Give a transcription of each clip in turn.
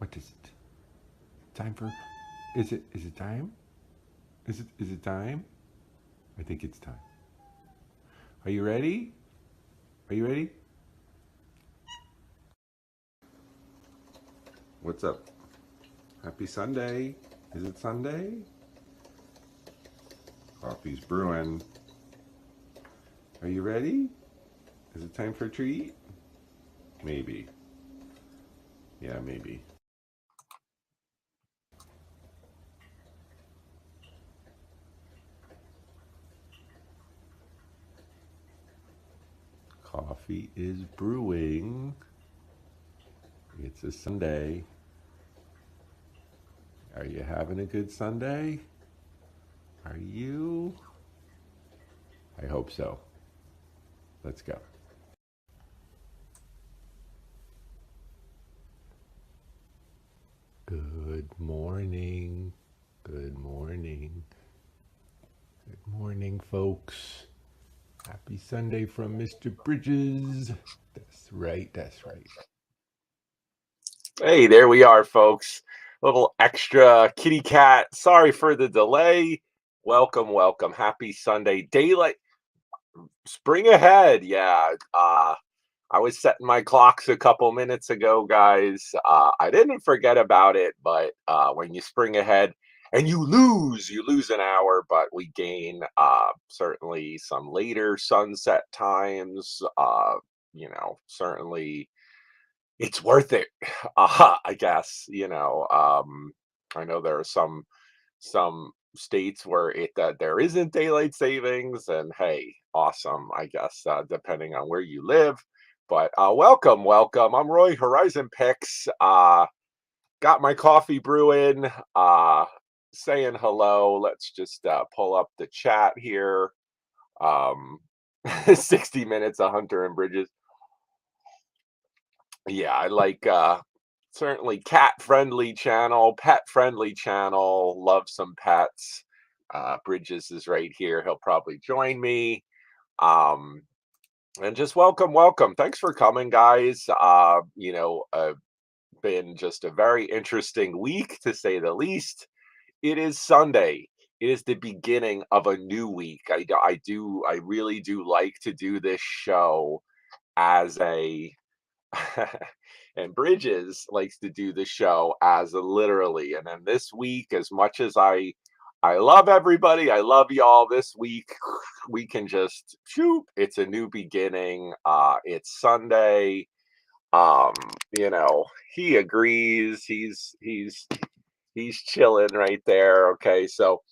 What is it? Time for? Is it time? Is it time? I think it's time. Are you ready? Are you ready? What's up? Happy Sunday. Is it Sunday? Coffee's brewing. Are you ready? Is it time for a treat? Maybe. Yeah, maybe. Coffee is brewing. It's a Sunday. Are you having a good Sunday? Are you? I hope so. Let's go. Good morning. Good morning. Good morning, folks. Happy Sunday from Mr. Bridges. That's right. That's right. Hey, there we are, folks. Little extra kitty cat. Sorry for the delay. Welcome, welcome. Happy Sunday. Daylight spring ahead. Yeah. I was setting my clocks a couple minutes ago, guys. I didn't forget about it, but when you spring ahead and you lose an hour, but we gain certainly some later sunset times. Certainly it's worth it. I guess, I know there are some states where it there isn't daylight savings, and hey, awesome, I guess, depending on where you live. But welcome, welcome. I'm Roy, Horizon Picks. Got my coffee brewing, saying hello. Let's just pull up the chat here. Um 60 minutes of Hunter and Bridges. Yeah, I like certainly cat friendly channel, pet friendly channel, love some pets. Bridges is right here. He'll probably join me. Um and just welcome, welcome. Thanks for coming, guys. Been just a very interesting week to say the least. It is Sunday. It is the beginning of a new week. I really do like to do this show as a and Bridges likes to do the show as a literally. And then this week, as much as I love everybody, I love y'all. This week, we can just shoot. It's a new beginning. It's Sunday. Um, he agrees. He's chilling right there. Okay, so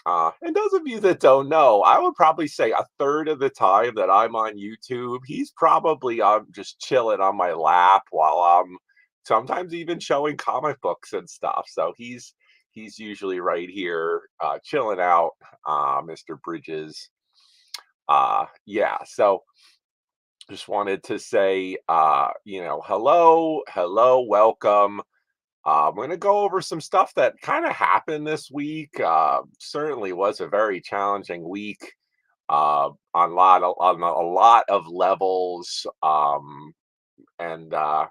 and those of you that don't know, I would probably say a third of the time that I'm on YouTube, he's probably just chilling on my lap while I'm sometimes even showing comic books and stuff. So he's usually right here chilling out, Mr. Bridges. Yeah, so just wanted to say hello, hello, welcome. I'm going to go over some stuff that kind of happened this week. Certainly was a very challenging week on a lot of levels. And I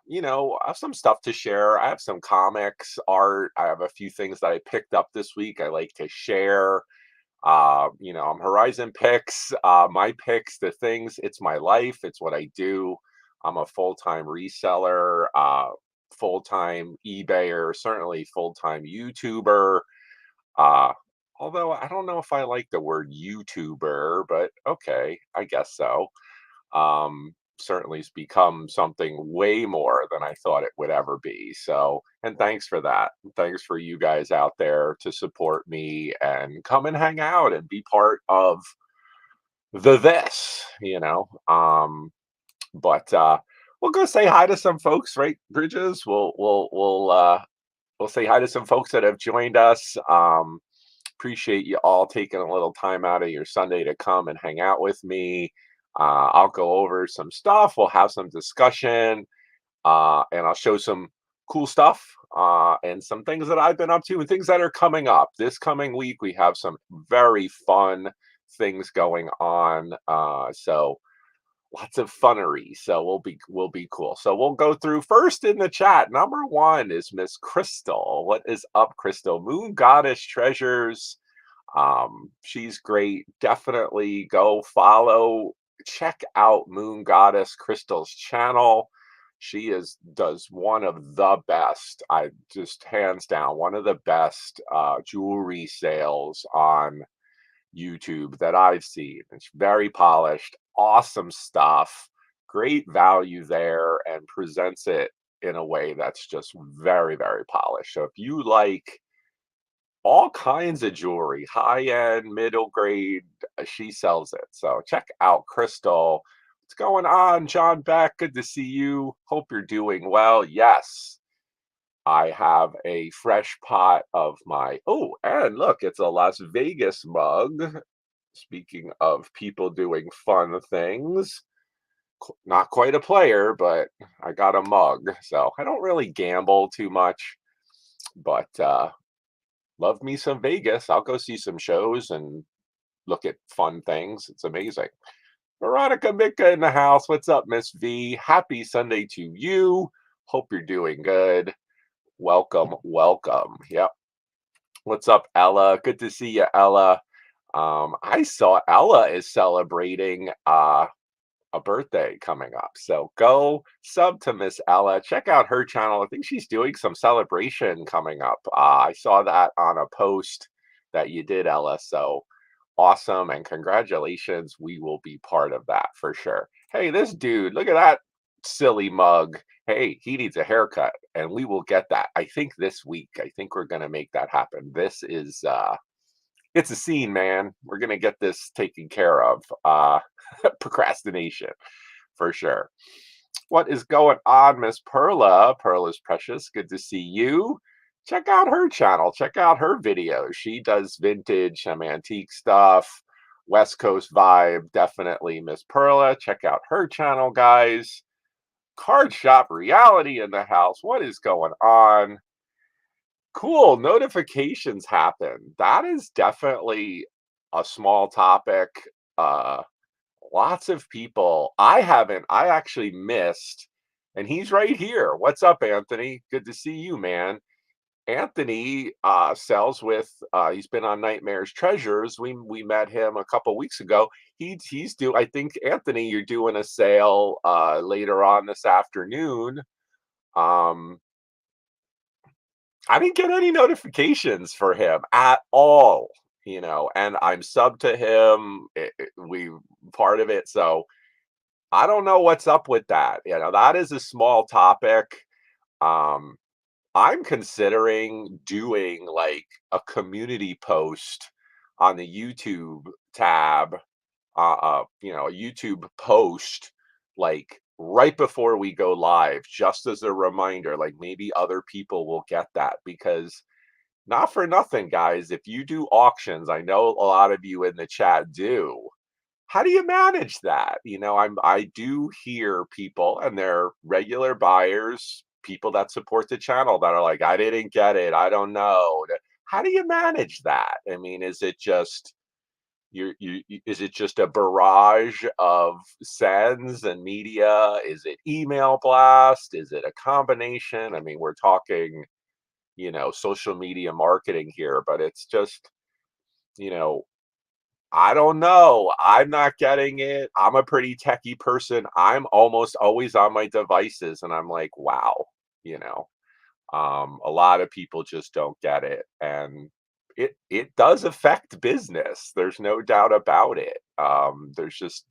have some stuff to share. I have some comics, art. I have a few things that I picked up this week. I like to share. I'm Horizon Picks. My picks, the things. It's my life. It's what I do. I'm a full-time reseller. Full-time eBayer, certainly full-time YouTuber. Uh, Although I don't know if I like the word YouTuber, but okay, I guess so. Certainly has become something way more than I thought it would ever be. So, and thanks for that. Thanks for you guys out there to support me and come and hang out and be part of the this, but we'll go say hi to some folks, right, Bridges? We'll say hi to some folks that have joined us. Appreciate you all taking a little time out of your Sunday to come and hang out with me. I'll go over some stuff. We'll have some discussion, and I'll show some cool stuff and some things that I've been up to and things that are coming up. This coming week, we have some very fun things going on. So lots of funnery. So we'll be cool. So we'll go through first in the chat. Number one is Miss Crystal. What is up, Crystal? Moon Goddess Treasures. She's great. Definitely go follow, check out Moon Goddess Crystal's channel. She does one of the best, I just hands down, one of the best jewelry sales on YouTube that I've seen. It's very polished, awesome stuff, great value there, and presents it in a way that's just very, very polished. So if you like all kinds of jewelry, high end, middle grade, she sells it. So check out Crystal. What's going on, John Beck? Good to see you. Hope you're doing well. Yes, I have a fresh pot of my. Oh, and look, it's a Las Vegas mug. Speaking of people doing fun things, not quite a player, but I got a mug. So I don't really gamble too much, but love me some Vegas. I'll go see some shows and look at fun things. It's amazing. Veronica Mika in the house. What's up, Miss V? Happy Sunday to you. Hope you're doing good. Welcome, welcome. Yep. What's up, Ella? Good to see you, Ella. I saw Ella is celebrating a birthday coming up. So go sub to Miss Ella. Check out her channel. I think she's doing some celebration coming up. I saw that on a post that you did, Ella. So awesome. And congratulations. We will be part of that for sure. Hey, this dude, look at that silly mug. Hey, he needs a haircut and we will get that. I think this week. I think we're going to make that happen. This is it's a scene, man. We're gonna get this taken care of. Procrastination for sure. What is going on, Miss Perla? Perla's precious. Good to see you. Check out her channel. Check out her videos. She does vintage, some antique stuff, West Coast vibe. Definitely Miss Perla. Check out her channel, guys. Card Shop Reality in the house. What is going on? Cool, notifications happen. That is definitely a small topic. Uh, Lots of people. I actually missed, and he's right here. What's up, Anthony? Good to see you, man. Anthony sells with he's been on Nightmares Treasures. We met him a couple weeks ago. He's do I think Anthony, you're doing a sale later on this afternoon. Um I didn't get any notifications for him at all, and I'm sub to him. We part of it, so I don't know what's up with that. That is a small topic. Um, I'm considering doing like a community post on the YouTube tab, a YouTube post like right before we go live, just as a reminder, like maybe other people will get that because not for nothing, guys. If you do auctions, I know a lot of you in the chat do. How do you manage that? I do hear people and they're regular buyers, people that support the channel that are like, I didn't get it. I don't know. How do you manage that? I mean, is it just is it just a barrage of sends and media? Is it email blast? Is it a combination? I mean, we're talking, social media marketing here, but it's just, you know, I don't know. I'm not getting it. I'm a pretty techie person. I'm almost always on my devices and I'm like, wow, you know. A lot of people just don't get it and it does affect business. There's no doubt about it. There's just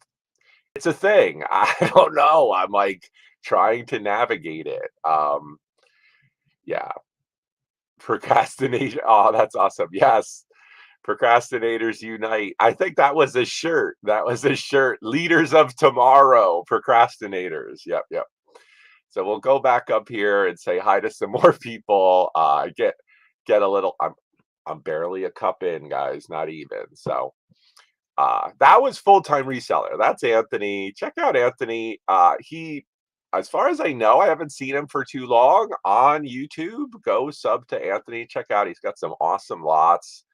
it's a thing. I don't know. I'm like trying to navigate it. Yeah, procrastination. Oh, that's awesome. Yes. Procrastinators unite. I think that was a shirt. That was a shirt. Leaders of tomorrow, procrastinators. Yep, yep. So we'll go back up here and say hi to some more people. Get a little. I'm barely a cup in, guys. Not even. So that was full-time reseller. That's Anthony. Check out Anthony. He, as far as I know, I haven't seen him for too long on YouTube. Go sub to Anthony. Check out. He's got some awesome lots.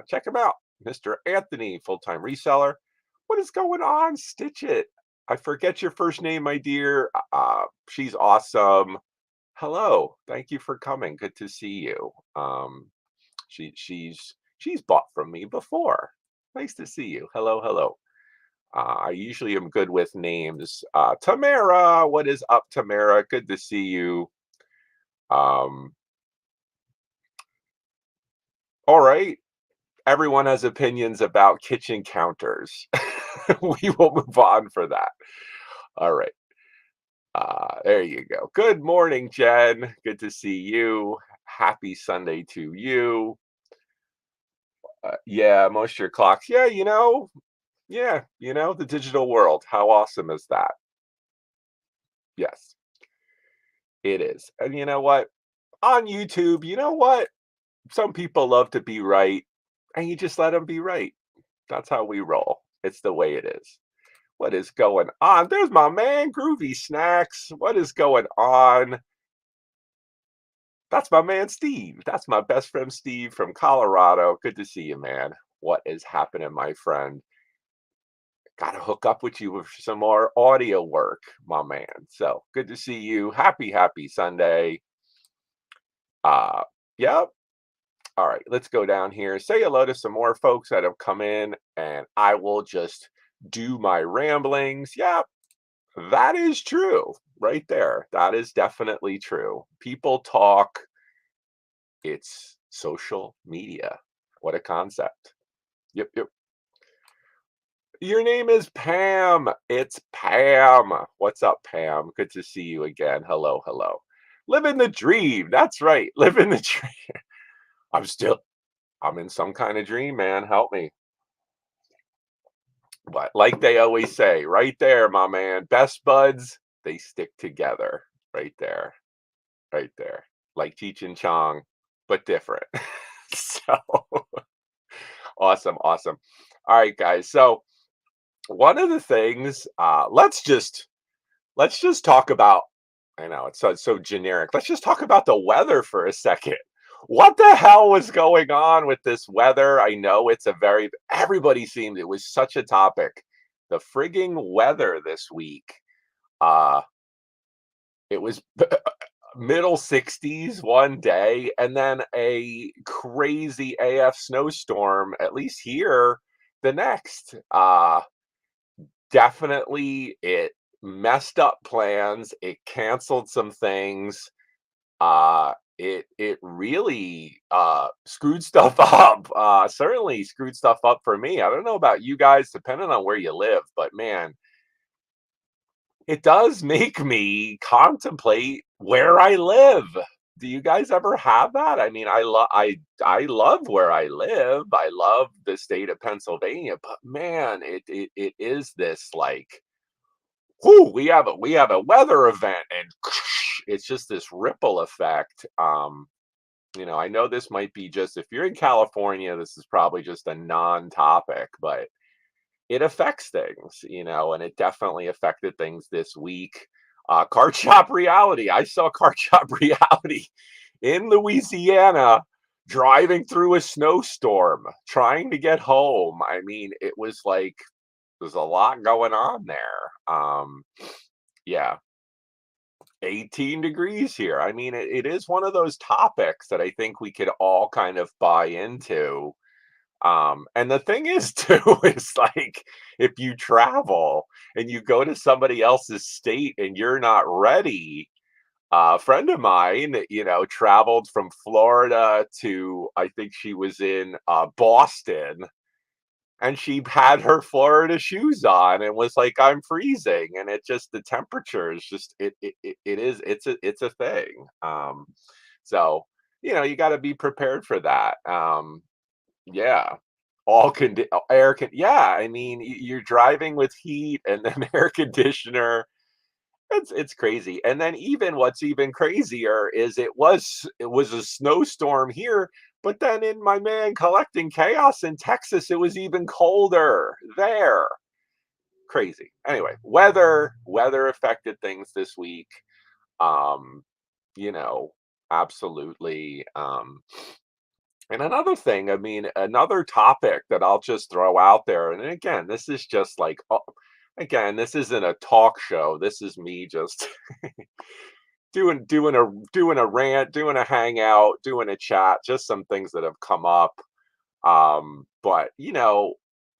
Check him out, Mr. Anthony, full-time reseller. What is going on? Stitch it. I forget your first name, my dear. She's awesome. Hello, thank you for coming. Good to see you. She's bought from me before. Nice to see you. Hello, hello. I usually am good with names. Tamara, what is up, Tamara? Good to see you. Um, all right. Everyone has opinions about kitchen counters. We will move on for that. All right. There you go. Good morning, Jen. Good to see you. Happy Sunday to you. Yeah, moisture clocks. Yeah, the digital world. How awesome is that? Yes, it is. And you know what? On YouTube, you know what? Some people love to be right, and you just let them be right. That's how we roll. It's the way it is. What is going on? There's my man, Groovy Snacks. What is going on? That's my man, Steve. That's my best friend, Steve from Colorado. Good to see you, man. What is happening, my friend? Got to hook up with you with some more audio work, my man. So good to see you. Happy Sunday. Uh, yep. All right, let's go down here. Say hello to some more folks that have come in, and I will just do my ramblings. Yep, that is true right there. That is definitely true. People talk, it's social media. What a concept. Yep, yep. Your name is Pam. It's Pam. What's up, Pam? Good to see you again. Hello, hello. Living the dream. That's right. Living the dream. I'm still, I'm in some kind of dream, man. Help me. But like they always say, right there, my man, best buds, they stick together. Right there. Right there. Like Cheech and Chong, but different. So awesome, awesome. All right, guys. So one of the things, let's just talk about. I know it's so generic. Let's just talk about the weather for a second. What the hell was going on with this weather? I know it's a very everybody seemed it was such a topic. The frigging weather this week. Uh it was middle 60s one day and then a crazy AF snowstorm at least here the next. Definitely it messed up plans, it canceled some things, it really, screwed stuff up, certainly screwed stuff up for me. I don't know about you guys, depending on where you live, but man, it does make me contemplate where I live. Do you guys ever have that? I mean, I love where I live. I love the state of Pennsylvania, but man, it is this like, whoo, we have a weather event and it's just this ripple effect. I know this might be just if you're in California, this is probably just a non-topic, but it affects things, and it definitely affected things this week. Card shop reality. I saw card shop reality in Louisiana driving through a snowstorm, trying to get home. I mean, it was like there's a lot going on there. Yeah, 18 degrees here. I mean, it is one of those topics that I think we could all kind of buy into. And the thing is, too, is like if you travel and you go to somebody else's state and you're not ready, a friend of mine, traveled from Florida to, I think she was in Boston, and she had her Florida shoes on and was like, "I'm freezing," and the temperature is just it's a thing. So you got to be prepared for that. Yeah, air con. Yeah, I mean, you're driving with heat and then air conditioner. It's crazy. And then even what's even crazier is it was a snowstorm here, but then in my man collecting chaos in Texas, it was even colder there. Crazy. Anyway, weather affected things this week. Um, you know, absolutely. And another thing, I mean, another topic that I'll just throw out there, and again, this is just like again, this isn't a talk show. This is me just doing a rant, doing a hangout, doing a chat, just some things that have come up. But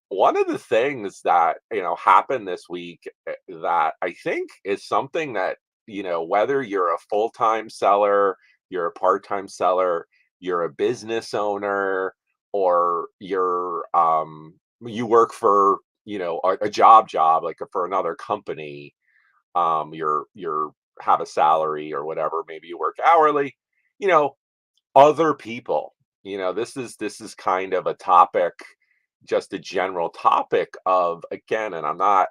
one of the things that happened this week, that I think is something that whether you're a full-time seller, you're a part-time seller, you're a business owner, or you work for a job like for another company, you're have a salary or whatever, maybe you work hourly, you know other people, this is kind of a topic, just a general topic of, again, and I'm not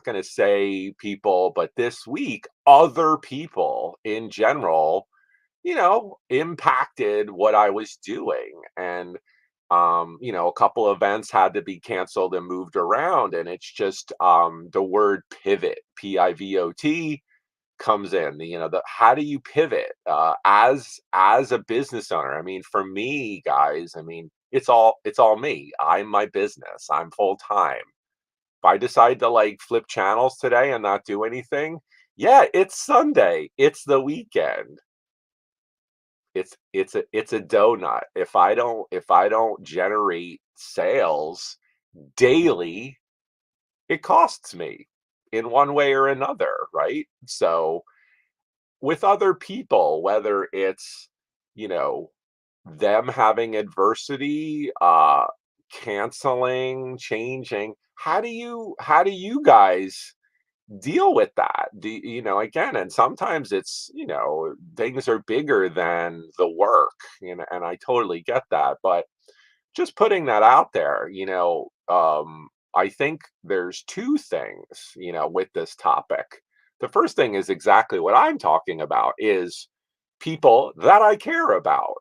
going to say people, but this week other people in general impacted what I was doing. And a couple events had to be canceled and moved around, and it's just the word pivot, pivot, comes in. The how do you pivot as a business owner? I mean, for me, guys, I mean, it's all me. I'm my business. I'm full time. If I decide to like flip channels today and not do anything, yeah, it's Sunday. It's the weekend. It's a donut. If I don't generate sales daily, it costs me in one way or another, right? So with other people, whether it's, you know, them having adversity, canceling, changing, how do you guys deal with that? Again, and sometimes it's, things are bigger than the work, and I totally get that, but just putting that out there, I think there's two things, with this topic. The first thing is exactly what I'm talking about, is people that I care about,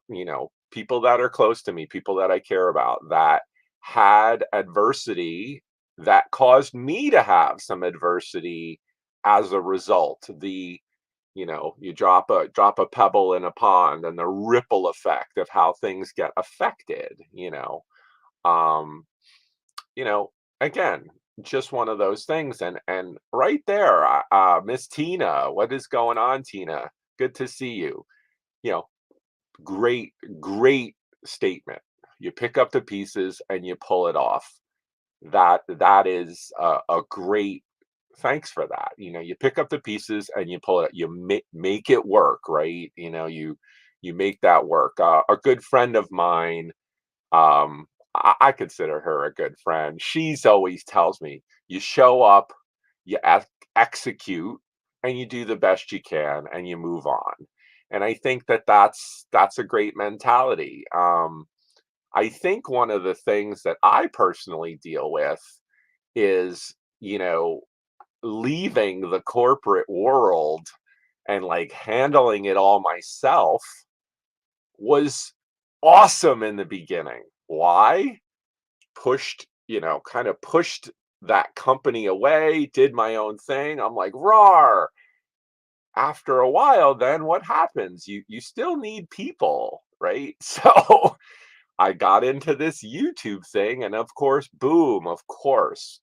people that are close to me, people that I care about, that had adversity, that caused me to have some adversity as a result. You drop a pebble in a pond, and the ripple effect of how things get affected. Um you know Again, just one of those things. And right there, Miss Tina, what is going on, Tina? Good to see you. you know Great, great statement. You pick up the pieces and you pull it off. That is a great, thanks for that. You pick up the pieces and you pull it, you make it work, right? You make that work. A good friend of mine, I consider her a good friend. She's always tells me, you show up, you execute, and you do the best you can, and you move on. And I think that that's a great mentality. I think one of the things that I personally deal with is, leaving the corporate world and like handling it all myself was awesome in the beginning. Why? Kind of pushed that company away, did my own thing. I'm like, "Rawr." After a while, then what happens? You still need people, right? So I got into this YouTube thing, and of course, boom, of course,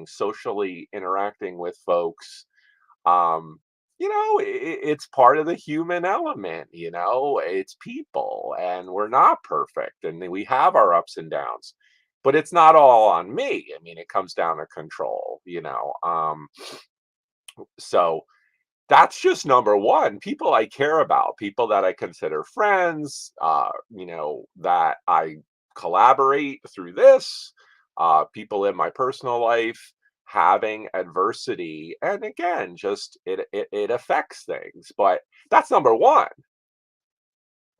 socially interacting with folks. It's part of the human element. It's people, and we're not perfect, and we have our ups and downs, but it's not all on me. I mean, it comes down to control. So that's just number one. People I care about, people that I consider friends, that I collaborate through this, people in my personal life having adversity. And again, just it affects things. But that's number one.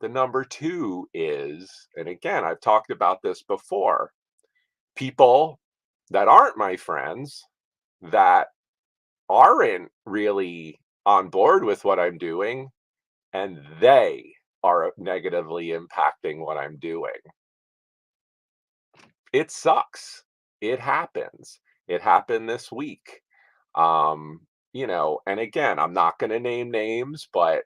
The number two is, and again, I've talked about this before, people that aren't my friends, that aren't really on board with what I'm doing, and they are negatively impacting what I'm doing. It sucks. It happens. It happened this week. And again, I'm not going to name names, but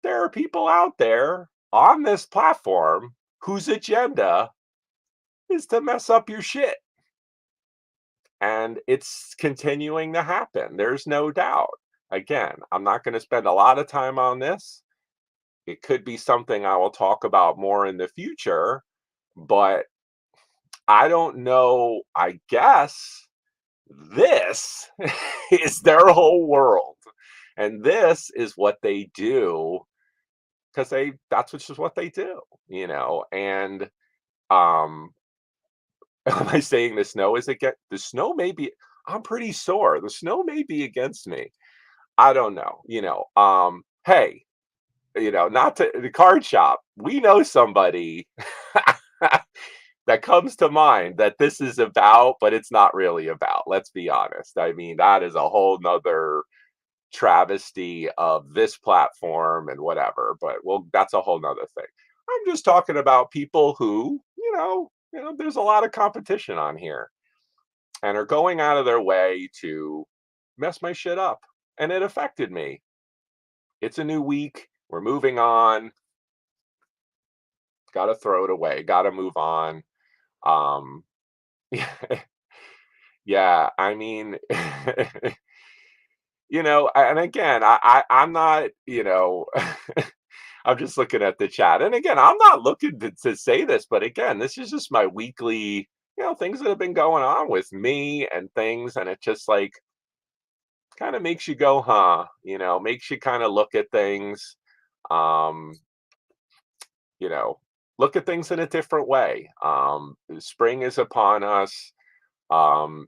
there are people out there on this platform whose agenda is to mess up your shit. and it's continuing to happen. There's no doubt. Again, I'm not going to spend a lot of time on this. It could be something I will talk about more in the future, but I don't know. I guess this is their whole world. And this is what they do because that's just what they do, And um am I saying the snow is against the snow may be I'm pretty sore. The snow may be against me. I don't know, hey, not to the card shop. We know somebody that comes to mind that this is about, but it's not really about. Let's be honest. I mean, that is a whole nother travesty of this platform and whatever. But well, that's a whole nother thing. I'm just talking about people who, there's a lot of competition on here and are going out of their way to mess my shit up. And it affected me. It's a new week. We're moving on. Got to throw it away. Got to move on. Um, yeah, I mean, and again, I'm not, I'm just looking at the chat. And again, I'm not looking to say this, but again, this is just my weekly, things that have been going on with me and things. And it just like kind of makes you go, huh? Makes you kind of look at things, um, you know, look at things in a different way. Spring is upon us.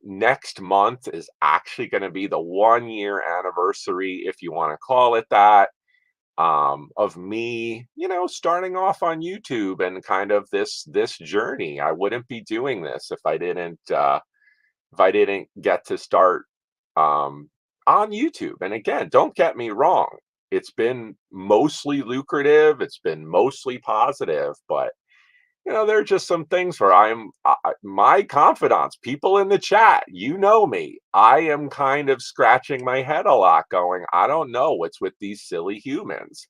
Next month is actually going to be the 1 year anniversary, if you want to call it that, of me, starting off on YouTube and kind of this journey. I wouldn't be doing this if I didn't get to start on YouTube. And again, don't get me wrong, it's been mostly lucrative, it's been mostly positive, but there are just some things where my confidants, people in the chat, me. I am kind of scratching my head a lot, going, I don't know what's with these silly humans.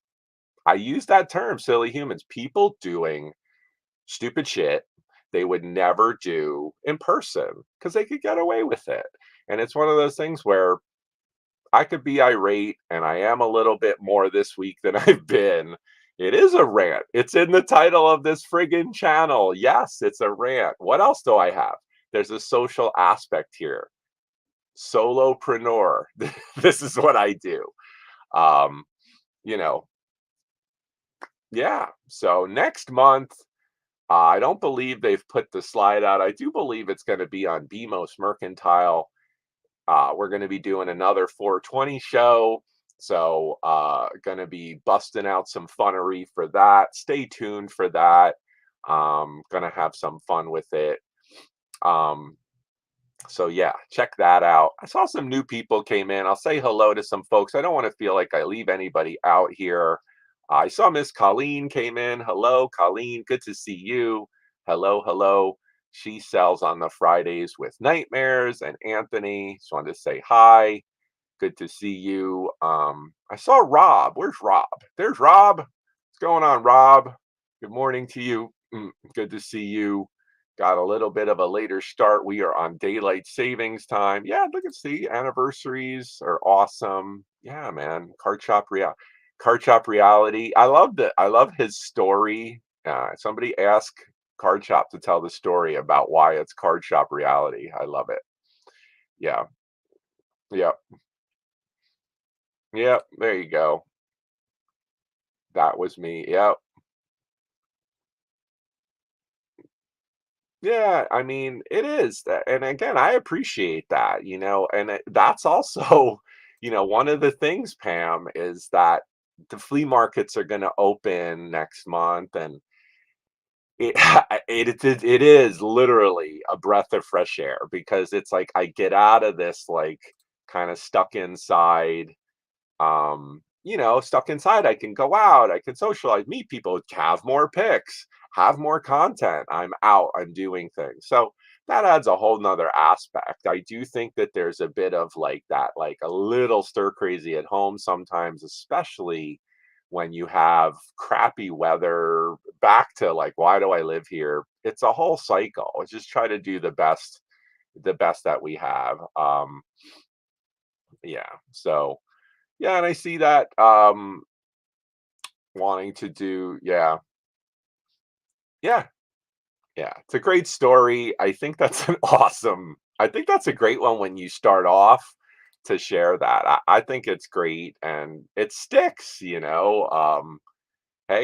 I use that term, silly humans, people doing stupid shit they would never do in person because they could get away with it. And it's one of those things where I could be irate, and I am a little bit more this week than I've been. It is a rant. It's in the title of this friggin' channel. Yes, it's a rant. What else do I have? There's a social aspect here. Solopreneur. This is what I do. Um, you know, yeah. So next month, I don't believe they've put the slide out. I do believe it's going to be on BMOS Mercantile. We're going to be doing another 420 show. So, going to be busting out some funnery for that. Stay tuned for that. Going to have some fun with it. Um, so, yeah, check that out. I saw some new people came in. I'll say hello to some folks. I don't want to feel like I leave anybody out here. I saw Miss Colleen came in. Hello, Colleen. Good to see you. Hello, hello. She sells on the Fridays with Nightmares and Anthony. Just wanted to say hi. Good to see you. I saw Rob. Where's Rob? There's Rob. What's going on, Rob? Good morning to you. Good to see you. Got a little bit of a later start. We are on daylight savings time. Yeah, look at see anniversaries are awesome. Yeah, man. Card shop reality. I love his story. Somebody asked Card Shop to tell the story about why it's Card Shop reality. I love it. Yeah. Yeah. Yeah. There you go. That was me. Yep. Yeah, I mean, it is. And again, I appreciate that, and that's also, one of the things, Pam, is that the flea markets are going to open next month, and it, it is literally a breath of fresh air because it's like I get out of this like kind of stuck inside, stuck inside. I can go out, I can socialize, meet people, have more picks, have more content. I'm out, I'm doing things. So that adds a whole nother aspect. I do think that there's a bit of like that, like a little stir crazy at home sometimes, especially when you have crappy weather, back to like, why do I live here? It's a whole cycle. I just try to do the best the best that we have. Yeah. So yeah, and I see that wanting to do, yeah, yeah, yeah. It's a great story. I think that's an awesome. I think that's a great one when you start off to share that. I think it's great and it sticks. Hey,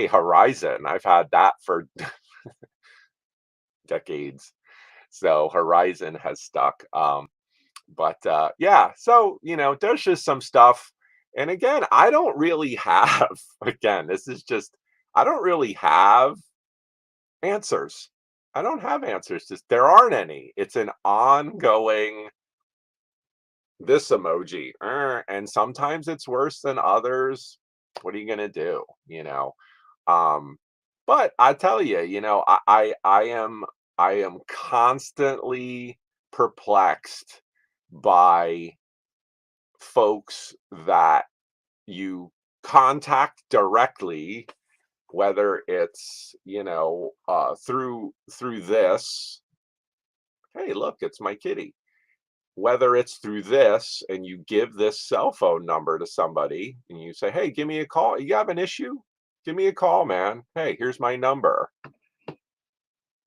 Horizon. I've had that for decades. So Horizon has stuck. But yeah, so there's just some stuff. And again, I don't really have again, this is just I don't really have answers. I don't have answers. Just there aren't any. It's an ongoing this emoji. And sometimes it's worse than others. What are you gonna do? Um, but I tell you, I am constantly perplexed by folks that you contact directly, whether it's through this. Hey, look, it's my kitty. Whether it's through this and you give this cell phone number to somebody and you say, hey, give me a call. You have an issue? Give me a call, man. Hey, here's my number.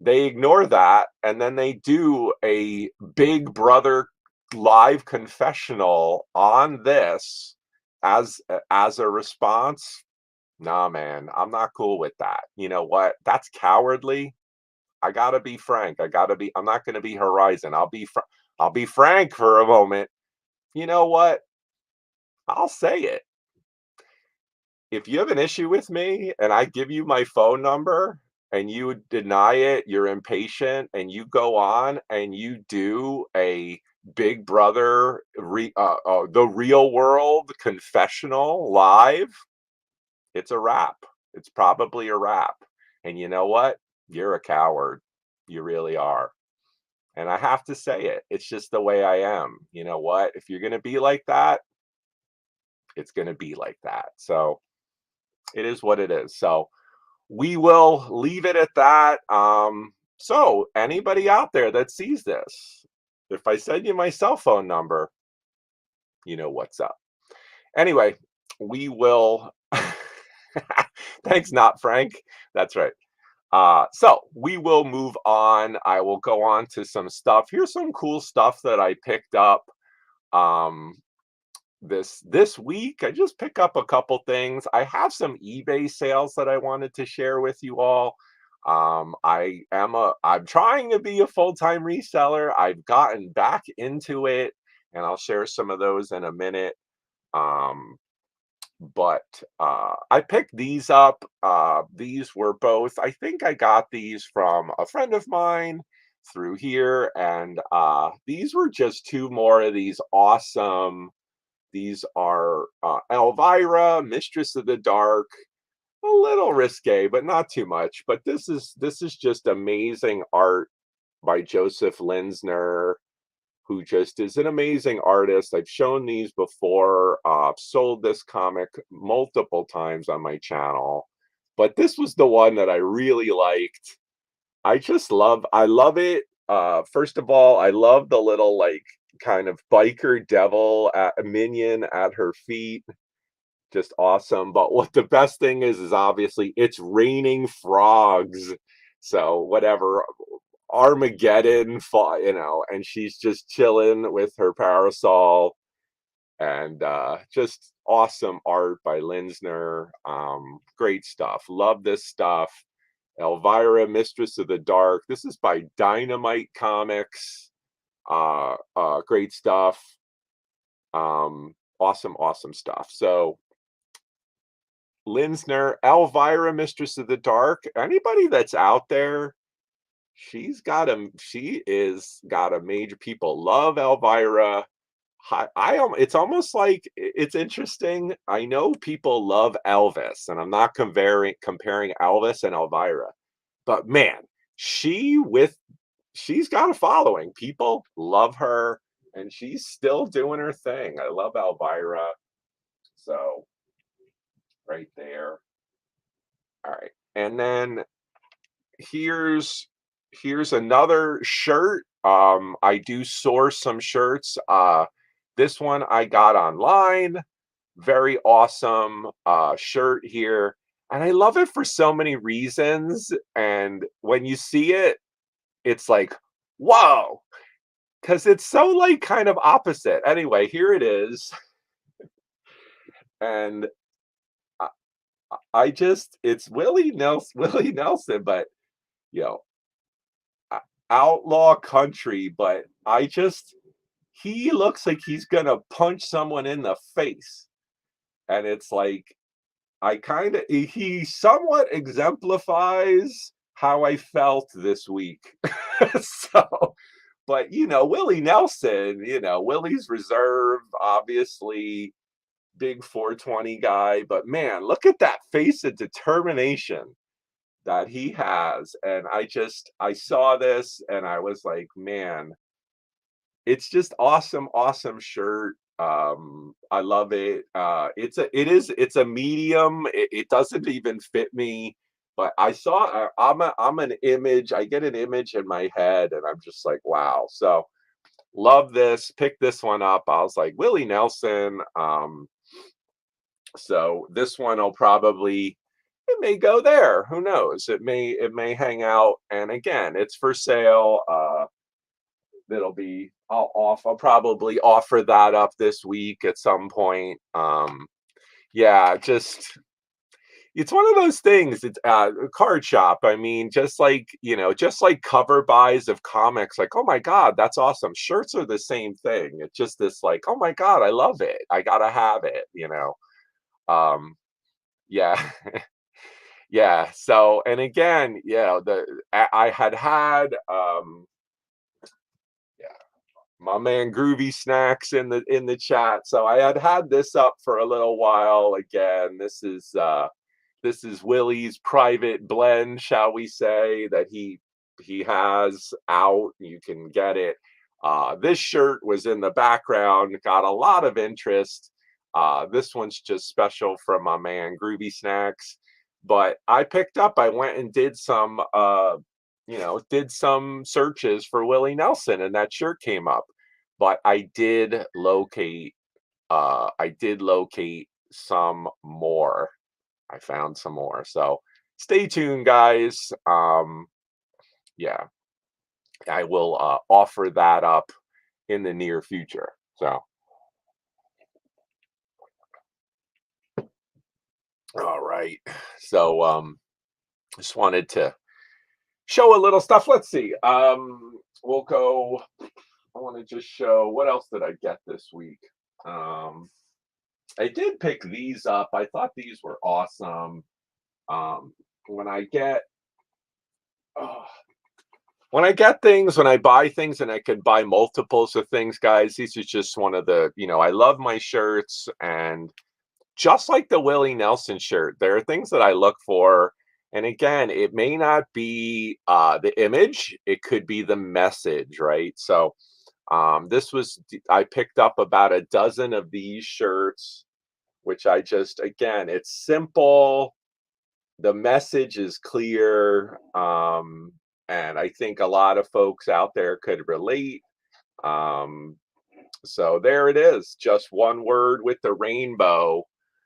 They ignore that and then they do a big brother live confessional on this as a response. Nah, man, I'm not cool with that. You know what? That's cowardly. I gotta be frank. I'm not gonna be Horizon. I'll be frank for a moment. You know what? I'll say it. If you have an issue with me and I give you my phone number and you deny it, you're impatient, and you go on and you do a Big Brother, the real world confessional live, it's a wrap. It's probably a wrap. And you know what? You're a coward. You really are. And I have to say it. It's just the way I am. You know what? If you're going to be like that, it's going to be like that. So it is what it is. So we will leave it at that. So anybody out there that sees this, if I send you my cell phone number, you know what's up. Anyway, we will. Thanks, not Frank. That's right. So we will move on. I will go on to some stuff. Here's some cool stuff that I picked up um, this week. I just pick up a couple things. I have some eBay sales that I wanted to share with you all. I'm trying to be a full-time reseller. I've gotten back into it, and I'll share some of those in a minute. Um, but I picked these up. These were both, I think I got these from a friend of mine through here, and these were just two more of these awesome. These are Elvira, Mistress of the Dark. A little risque, but not too much. But this is just amazing art by Joseph Linsner, who just is an amazing artist. I've shown these before. I've sold this comic multiple times on my channel, but this was the one that I really liked. I love it. First of all, I love the little like kind of biker devil minion at her feet. Just awesome. But what the best thing is obviously it's raining frogs. So whatever, Armageddon, and she's just chilling with her parasol, and just awesome art by Linsner. Great stuff. Love this stuff. Elvira, Mistress of the Dark. This is by Dynamite Comics. Great stuff. Awesome stuff. So Linsner, Elvira, Mistress of the Dark. Anybody that's out there, she is got a major, people love Elvira. It's almost like it's interesting. I know people love Elvis, and I'm not comparing Elvis and Elvira, but man, she with she's got a following. People love her, and she's still doing her thing. I love Elvira. So right there. All right. And then here's here's another shirt. I do source some shirts. This one I got online. Very awesome shirt here. And I love it for so many reasons. And when you see it, it's like, whoa, because it's so like kind of opposite. Anyway, here it is. And I, I just, it's Willie Nelson, Willie Nelson, but you know, o- outlaw country, but he looks like he's gonna punch someone in the face. And it's like, he somewhat exemplifies how I felt this week. So, but Willie Nelson, Willie's reserve, obviously big 420 guy, but man, look at that face of determination that he has. And I saw this and I was like, man, it's just awesome, awesome shirt. I love it. It's a medium. It doesn't even fit me, but I'm an image. I get an image in my head and I'm just like, wow. So love this. Pick this one up. I was like, Willie Nelson. So this one will probably, it may go there. Who knows? It may hang out. And again, it's for sale. I'll probably offer that up this week at some point. Yeah, just it's one of those things. It's a card shop. I mean, just like cover buys of comics, like, oh my God, that's awesome. Shirts are the same thing. It's just this like, oh my God, I love it. I gotta have it. Um, yeah. Yeah. So, and again, I had my man Groovy Snacks in the chat. So I had this up for a little while. Again, this is Willie's private blend, shall we say, that he has out. You can get it. This shirt was in the background, got a lot of interest. This one's just special from my man Groovy Snacks. But I went and did some searches for Willie Nelson and that shirt came up. But I did locate some more. I found some more. So stay tuned, guys. Yeah, I will offer that up in the near future. So, all right. So, just wanted to show a little stuff. Let's see. We'll go. I want to just show what else did I get this week. Um, I did pick these up. I thought these were awesome. Um, when I get oh, when I buy things and I could buy multiples of things, guys, these are just one of I love my shirts. And just like the Willie Nelson shirt, there are things that I look for. And again, it may not be the image, it could be the message, right? So I picked up about a dozen of these shirts, which again, it's simple. The message is clear. And I think a lot of folks out there could relate. Um, so there it is, just one word with the rainbow.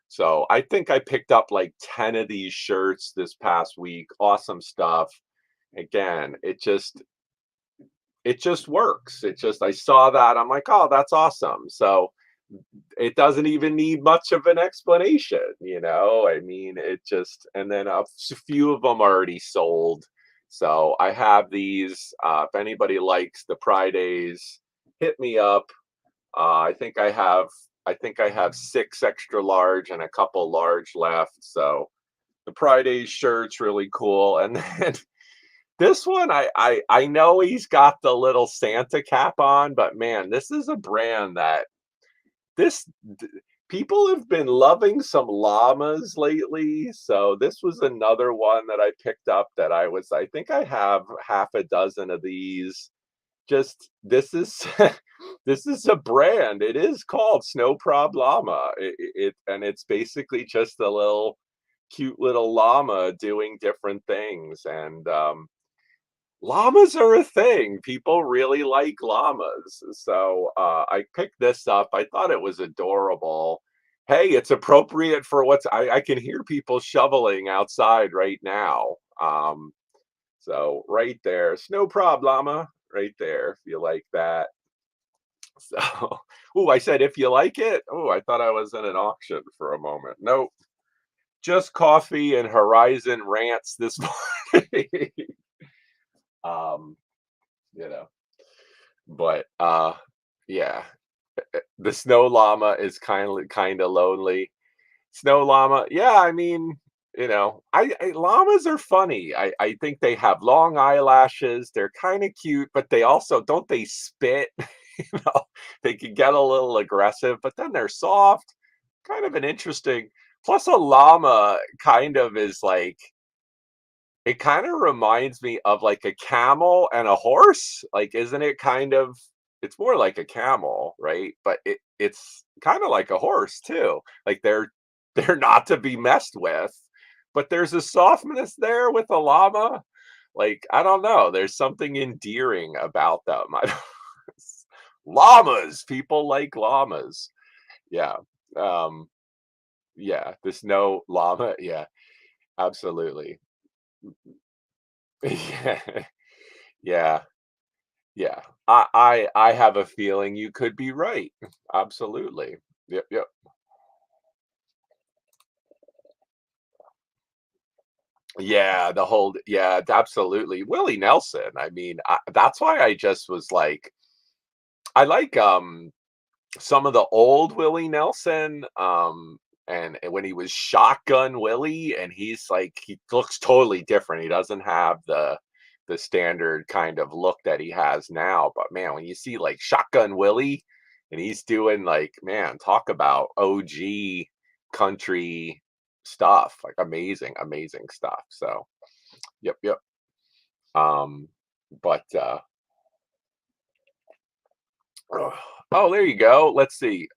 So I think I picked up like 10 of these shirts this past week. Awesome stuff. Again, it just works. I saw that. I'm like, oh, that's awesome. So it doesn't even need much of an explanation. I mean, and then a few of them already sold. So I have these. If anybody likes the Fridays, hit me up. I think I have 6 extra large and a couple large left. So the Fridays shirt's really cool. And then this one, I know he's got the little Santa cap on, but man, this is a brand that this people have been loving some llamas lately. So this was another one that I picked up that I think I have half a dozen of these. Just this is this is a brand. It is called Snow Prob Llama. And it's basically just a little cute little llama doing different things. And llamas are a thing. People really like llamas. So I picked this up. I thought it was adorable. Hey, it's appropriate for I can hear people shoveling outside right now. So right there, snow problema, right there, if you like that. So, oh, I said if you like it. Oh, I thought I was in an auction for a moment. Nope, just coffee and Horizon Rants this morning. um, you know, but yeah, the snow llama is kind of lonely. Snow llama, yeah, I mean, llamas are funny. I think they have long eyelashes. They're kind of cute, but they also don't they spit. you know, they can get a little aggressive, but then they're soft. Kind of an interesting. Plus, a llama kind of is like it kind of reminds me of like a camel and a horse. Like, isn't it kind of? It's more like a camel, right? But it's kind of like a horse too. Like they're not to be messed with. But there's a softness there with a llama. Like I don't know. There's something endearing about them. Llamas. People like llamas. Yeah. Um. Yeah. The snow llama. Yeah. Absolutely. Yeah. Yeah. Yeah. I have a feeling you could be right. Absolutely. Yep, yep. Yeah, absolutely. Willie Nelson. I mean, that's why I just was like I like some of the old Willie Nelson and when he was Shotgun Willie and he's like he looks totally different. He doesn't have the standard kind of look that he has now, but man, when you see like Shotgun Willie and he's doing like man, talk about OG country stuff, like amazing stuff. So, yep, yep. Um but oh, there you go. Let's see.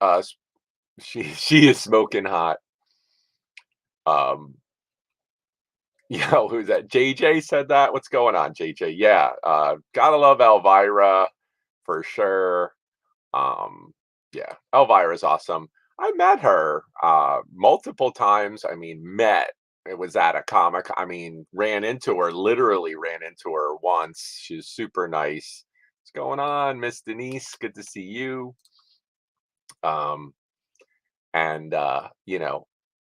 She is smoking hot. Um, who's that? JJ said that. What's going on, JJ? Yeah, gotta love Elvira for sure. Um, yeah, Elvira's awesome. I met her multiple times. I mean, met. It was at a comic. I mean, literally ran into her once. She's super nice. What's going on, Miss Denise? Good to see you. Um, and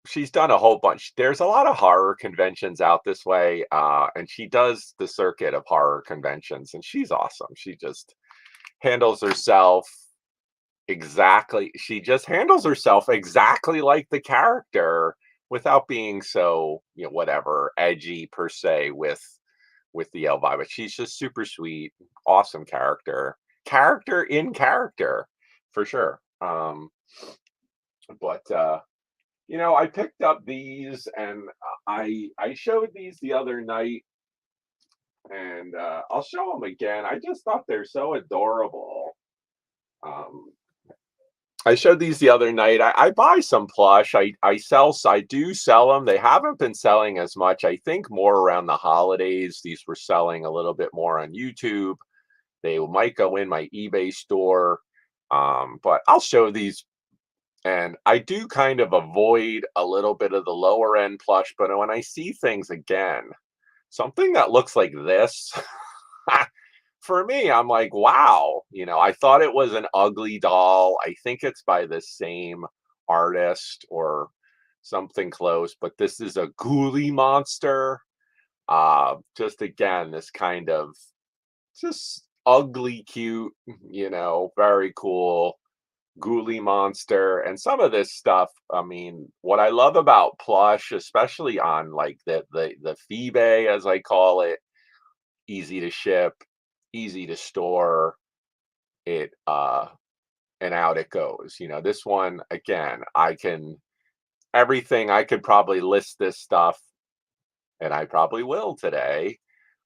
she's done a whole bunch. There's a lot of horror conventions out this way, and she does the circuit of horror conventions, and she's awesome. She just handles herself she just handles herself exactly like the character without being so whatever edgy per se with the Elvira. She's just super sweet, awesome character in character for sure. But I picked up these and I showed these the other night and I'll show them again. I just thought they're so adorable. Um, I showed these the other night. I buy some plush. I do sell them. They haven't been selling as much. I think more around the holidays. These were selling a little bit more on YouTube. They might go in my eBay store. But I'll show these and I do kind of avoid a little bit of the lower end plush, but when I see things again, something that looks like this, for me, I'm like, wow, I thought it was an ugly doll. I think it's by the same artist or something close, but this is a ghoulie monster. Just again, this kind of just ugly, cute, very cool ghoulie monster and some of this stuff. I mean, what I love about plush, especially on like the Phoebe, as I call it, easy to ship, easy to store, it and out it goes. This one again, I can everything I could probably list this stuff and I probably will today.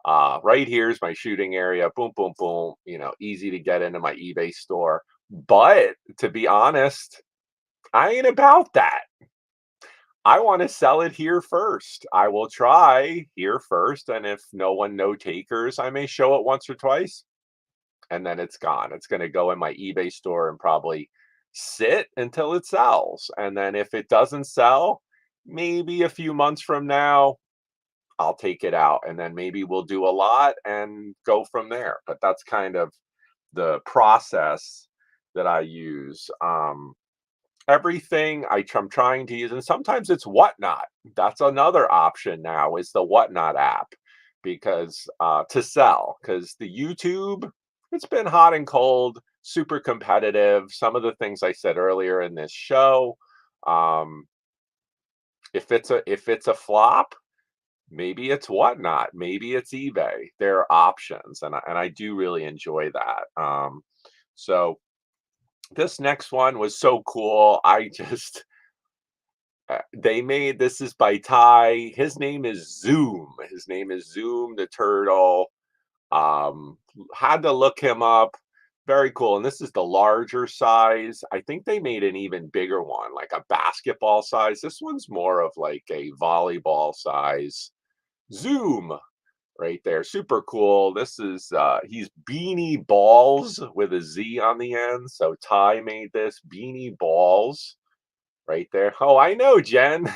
Right here's my shooting area. Boom, boom, boom. Easy to get into my eBay store. But to be honest, I ain't about that. I want to sell it here first. I will try here first, and if no takers, I may show it once or twice, and then it's gone. It's going to go in my eBay store and probably sit until it sells. And then if it doesn't sell, maybe a few months from now, I'll take it out, and then maybe we'll do a lot and go from there. But that's kind of the process that I use. Everything I'm trying to use, and sometimes it's Whatnot. That's another option now, is the Whatnot app, because to sell, because the YouTube, it's been hot and cold, super competitive. Some of the things I said earlier in this show, um, if it's a flop, maybe it's Whatnot, maybe it's eBay. There are options, and I do really enjoy that. So this next one was so cool. I just they made, this is by Ty. His name is Zoom. His name is Zoom the turtle. Um, had to look him up. Very cool. And this is the larger size. I think they made an even bigger one, like a basketball size. This one's more of like a volleyball size. Zoom right there. Super cool. This is he's Beanie Balls with a Z on the end. So Ty made this Beanie Balls right there. Oh, I know, Jen.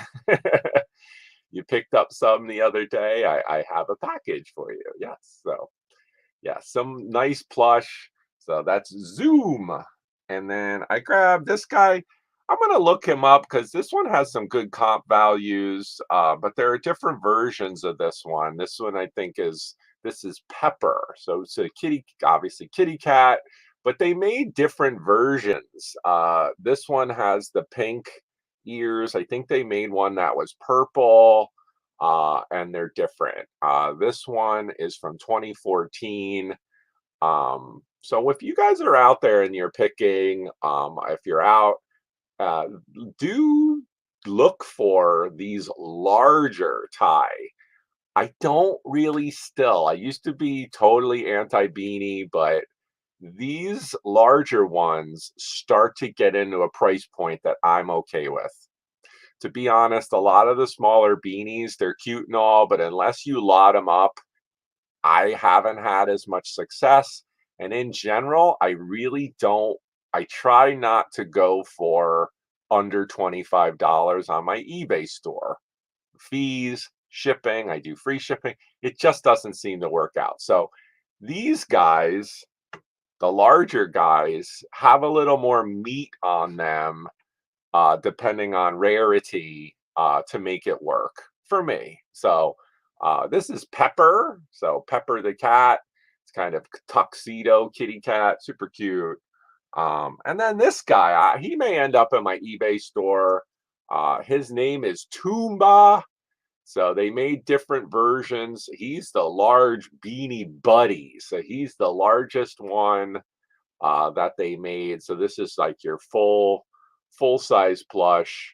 You picked up some the other day. I have a package for you. Yes. So yeah, some nice plush. So that's Zoom. And then I grabbed this guy. I'm going to look him up because this one has some good comp values, but there are different versions of this one. This one I think this is Pepper. So it's a kitty, obviously kitty cat, but they made different versions. This one has the pink ears. I think they made one that was purple, and they're different. This one is from 2014. So if you guys are out there and you're picking, if you're out, uh, do look for these larger tie. I don't really still. I used to be totally anti beanie, but these larger ones start to get into a price point that I'm okay with. To be honest, a lot of the smaller beanies, they're cute and all, but unless you lot them up, I haven't had as much success. And in general, I really don't, I try not to go for under $25 on my eBay store. Fees, shipping, I do free shipping. It just doesn't seem to work out. So these guys, the larger guys, have a little more meat on them, depending on rarity, to make it work for me. So this is Pepper. So Pepper the cat. It's kind of tuxedo kitty cat, super cute. And then this guy, he may end up in my eBay store. His name is Toomba. So they made different versions. He's the large Beanie Buddy. So he's the largest one that they made. So this is like your full size plush.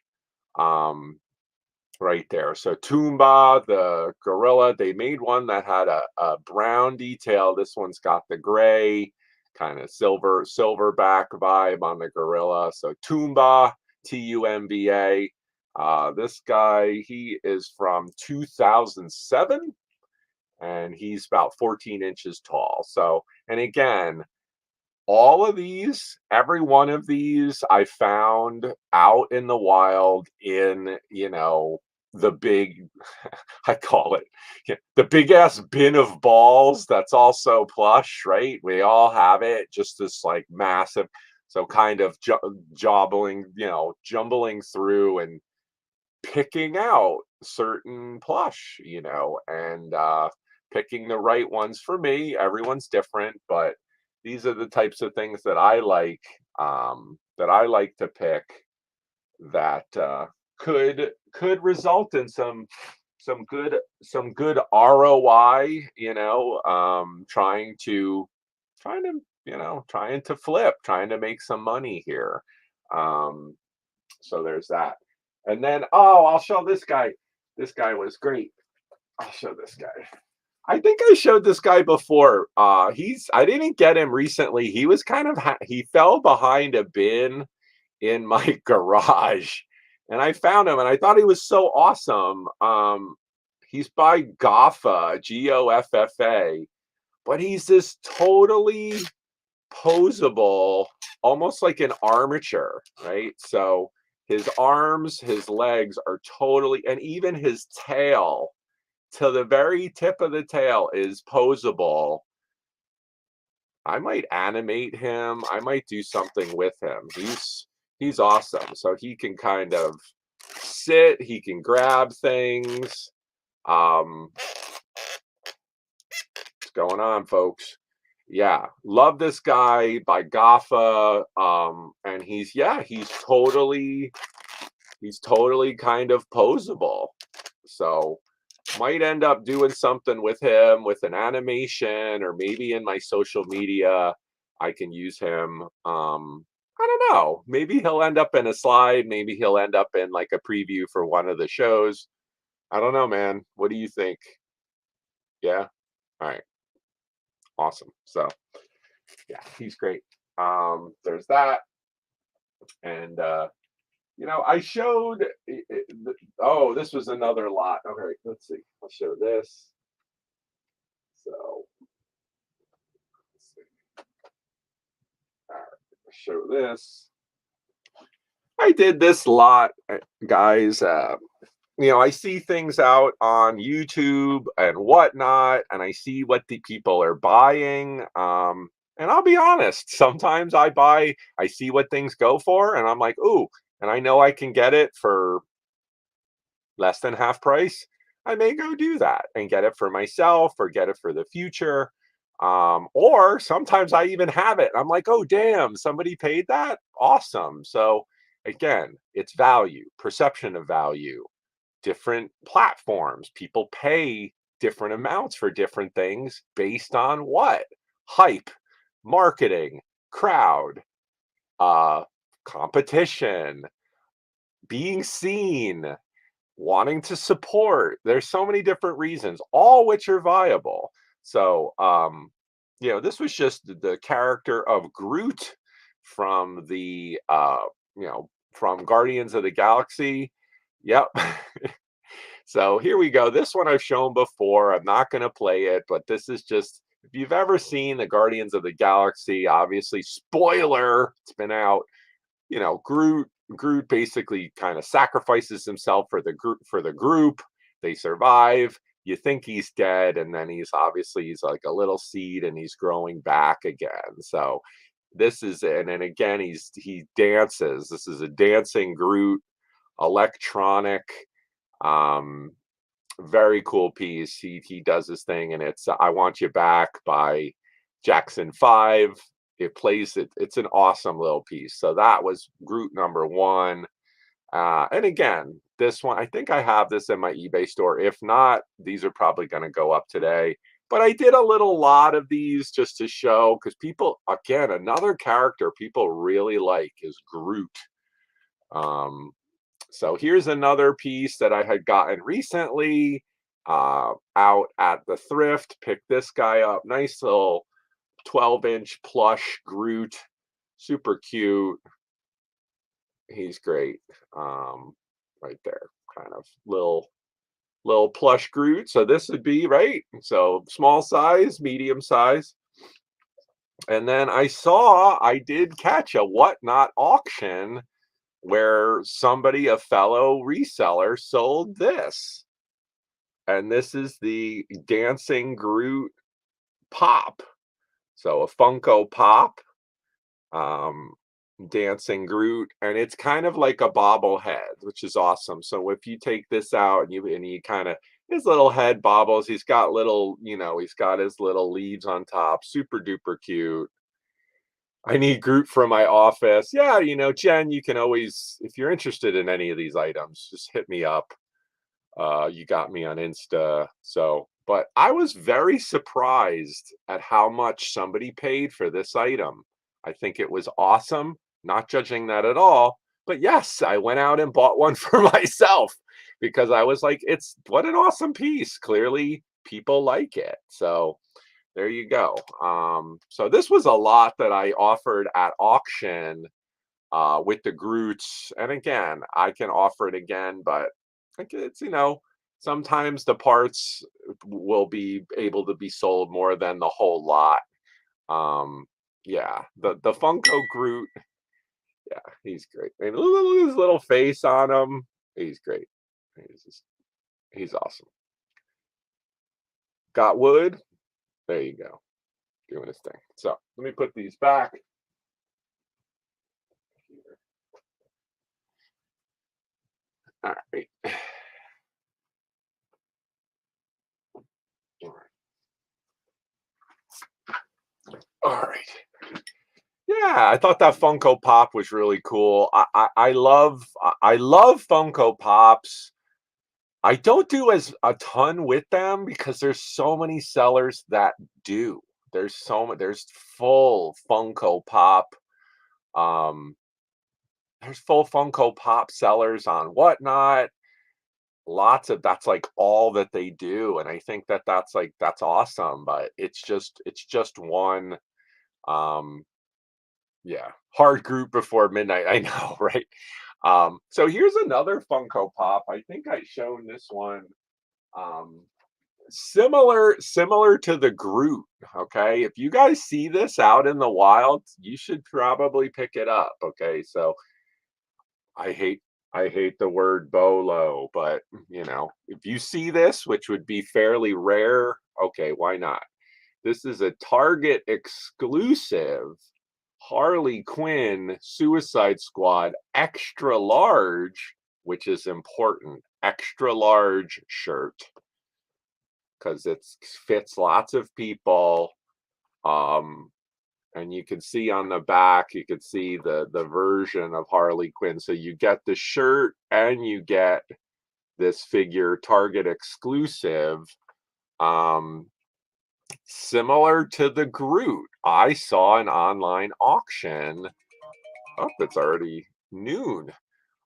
Right there. So Toomba, the gorilla, they made one that had a brown detail. This one's got the gray, kind of silverback vibe on the gorilla. So Toomba, Tumba. This guy, he is from 2007, and he's about 14 inches tall. So, and again, all of these, every one of these, I found out in the wild in, the big, I call it, the big ass bin of balls that's also plush, right? We all have it, just this like massive, so kind of jumbling through and picking out certain plush, and picking the right ones for me. Everyone's different, but these are the types of things that I like, to pick, that could result in some good ROI. Trying to flip, trying to make some money here. So there's that. And then, I'll show this guy. This guy was great. I'll show this guy. I think I showed this guy before. I didn't get him recently. He was kind of he fell behind a bin in my garage, and I found him, and I thought he was so awesome. He's by Goffa, Goffa, but he's this totally posable, almost like an armature, right? So his arms, his legs are totally, and even his tail to the very tip of the tail is posable. I might animate him. I might do something with him. He's awesome. So he can kind of sit, he can grab things. What's going on, folks? Yeah, love this guy by Goffa. And he's totally kind of posable. So might end up doing something with him with an animation, or maybe in my social media I can use him. I don't know. Maybe he'll end up in a slide. Maybe he'll end up in like a preview for one of the shows. I don't know, man. What do you think? Yeah. All right. Awesome. So yeah, he's great. There's that. And I showed oh, this was another lot. Okay, let's see. I'll show this. So let's see. All right, I'll show this. I did this lot, guys. I see things out on YouTube and whatnot, and I see what the people are buying. And I'll be honest, sometimes I see what things go for, and I'm like, ooh, and I know I can get it for less than half price. I may go do that and get it for myself or get it for the future. Or sometimes I even have it. I'm like, oh, damn, somebody paid that? Awesome. So again, it's value, perception of value, different platforms. People pay different amounts for different things based on what? Hype, marketing, crowd, uh, competition, being seen, wanting to support. There's so many different reasons, all which are viable. So, this was just the character of Groot from from Guardians of the Galaxy. Yep. So here we go. This one I've shown before. I'm not going to play it, but this is just, if you've ever seen the Guardians of the Galaxy, obviously, spoiler, it's been out. Groot basically kind of sacrifices himself for the group. They survive. You think he's dead, and then he's like a little seed, and he's growing back again. So this is, and then again he dances. This is a dancing Groot, electronic, um, very cool piece. He does his thing, and it's "I Want You Back" by Jackson 5. It's an awesome little piece. So that was Groot number one. And again, this one, I think I have this in my eBay store. If not, these are probably going to go up today. But I did a little lot of these just to show, because people, again, another character people really like is Groot. So here's another piece that I had gotten recently out at the thrift. Picked this guy up. Nice little 12-inch plush Groot. Super cute. He's great. Right there. Kind of little plush Groot. So this would be, right? So small size, medium size. And then I did catch a Whatnot auction where a fellow reseller, sold this. And this is the Dancing Groot Pop. So a Funko Pop, Dancing Groot, and it's kind of like a bobblehead, which is awesome. So if you take this out and you kind of, his little head bobbles, he's got he's got his little leaves on top, super duper cute. I need Groot for my office. Yeah, Jen, you can always, if you're interested in any of these items, just hit me up. You got me on Insta. So, but I was very surprised at how much somebody paid for this item. I think it was awesome. Not judging that at all. But yes, I went out and bought one for myself because I was like, what an awesome piece. Clearly, people like it. So there you go. So this was a lot that I offered at auction. with the Groots. And again, I can offer it again, but like it's, sometimes the parts will be able to be sold more than the whole lot. Um, yeah, the Funko Groot, yeah, he's great. And look at his little face on him. He's great. He's awesome. Got wood? There you go. Doing his thing. So let me put these back. All right. All right. Yeah, I thought that Funko Pop was really cool. I love Funko Pops. I don't do as a ton with them because there's so many sellers that do. There's full Funko Pop. Um, there's full Funko Pop sellers on Whatnot. Lots of that's like all that they do, and I think that that's awesome. But it's just one. Um, yeah, hard group before midnight. I know, right? So here's another Funko Pop. I think I shown this one. Um, similar to the Groot. Okay, if you guys see this out in the wild, you should probably pick it up. Okay, so I hate I hate the word bolo, but if you see this, which would be fairly rare, okay, why not? This is a Target exclusive Harley Quinn Suicide Squad extra large, which is important, extra large shirt because it fits lots of people. Um, and you can see on the back, you can see the version of Harley Quinn. So you get the shirt and you get this figure, Target exclusive. Um, Similar to the Groot, I saw an online auction. Oh, it's already noon.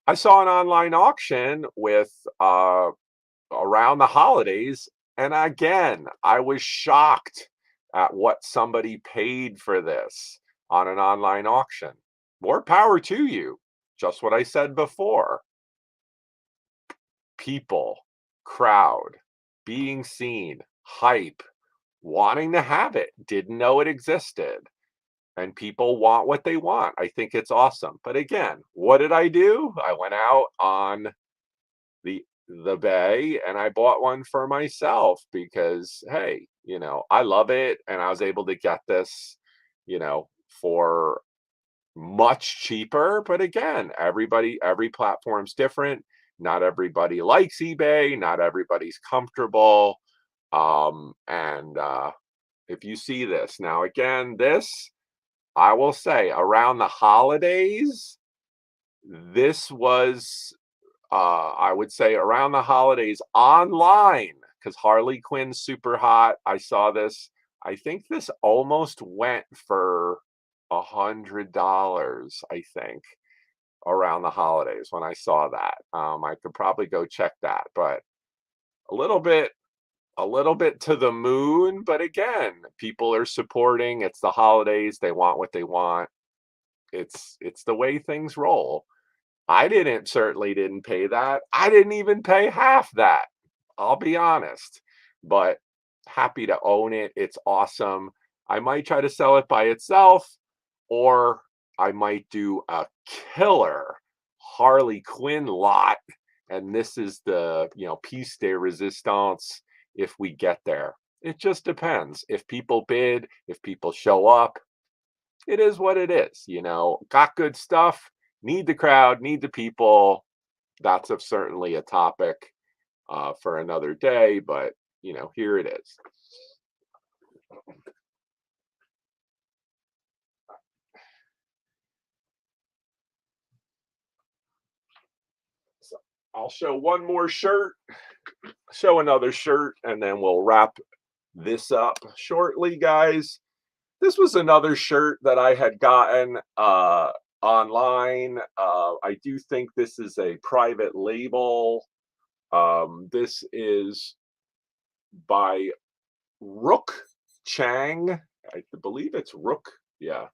I saw an online auction with around the holidays, and again, I was shocked at what somebody paid for this on an online auction. More power to you. Just what I said before. People, crowd, being seen, hype, wanting to have it, didn't know it existed. And people want what they want. I think it's awesome. But again, what did I do? I went out on the bay and I bought one for myself because hey, I love it and I was able to get this, for much cheaper. But again, every platform's different. Not everybody likes eBay, not everybody's comfortable. And if you see this now, again, this I will say around the holidays, this was I would say around the holidays online because Harley Quinn's super hot. I saw this. I think this almost went for $100. I think around the holidays when I saw that. I could probably go check that, but a little bit a little bit to the moon. But again, people are supporting. It's the holidays. They want what they want. It's the way things roll. I certainly didn't pay that. I didn't even pay half that. I'll be honest. But happy to own it. It's awesome. I might try to sell it by itself, or I might do a killer Harley Quinn lot. And this is the, piece de resistance if we get there. It just depends. If people bid, if people show up, it is what it is. Got good stuff, need the crowd, need the people. That's certainly a topic for another day, but here it is. So I'll show one more shirt, show another shirt, and then we'll wrap this up shortly, guys. This was another shirt that I had gotten online. I do think this is a private label. This is by Rook Chang. I believe it's Rook. Yeah,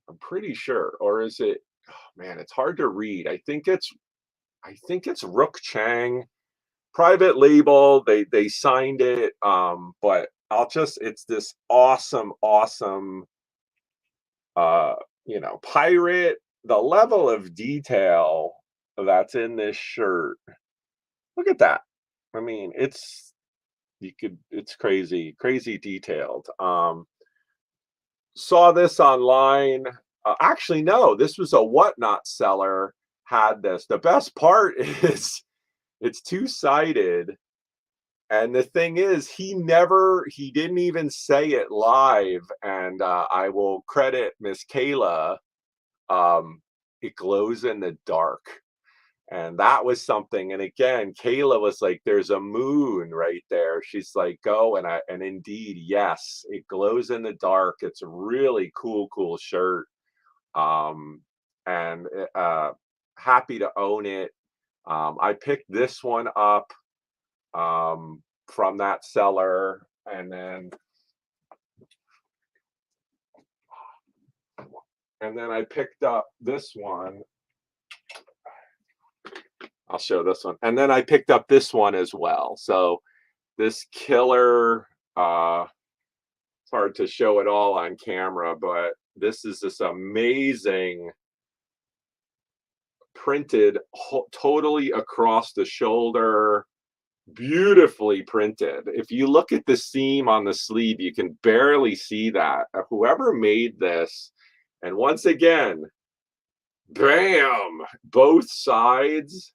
I'm pretty sure. Or is it? man, it's hard to read. I think it's Rook Chang, private label. They signed it, but it's this awesome uh pirate. The level of detail that's in this shirt. Look at that. I mean, it's crazy detailed. Saw this online. Actually, no, this was a Whatnot seller had this. The best part is it's two-sided. And the thing is, he didn't even say it live. And I will credit Miss Kayla. It glows in the dark. And that was something. And again, Kayla was like, there's a moon right there. She's like, go. And indeed, yes, it glows in the dark. It's a really cool shirt. Um, and happy to own it. I picked this one up from that seller. And then I picked up this one. I'll show this one. And then I picked up this one as well. So this killer, it's hard to show it all on camera, but this is this amazing printed totally across the shoulder, beautifully printed. If you look at the seam on the sleeve, you can barely see that. Whoever made this, and once again, bam, both sides.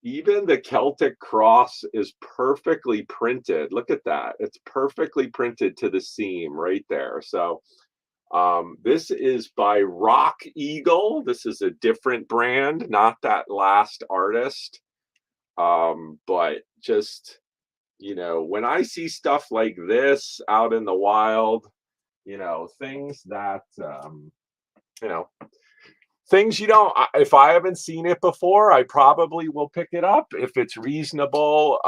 Even the Celtic cross is perfectly printed. Look at that. It's perfectly printed to the seam right there. So this is by Rock Eagle. This is a different brand, not that last artist. But just, when I see stuff like this out in the wild, things that, you know, things you don't, if I haven't seen it before, I probably will pick it up if it's reasonable.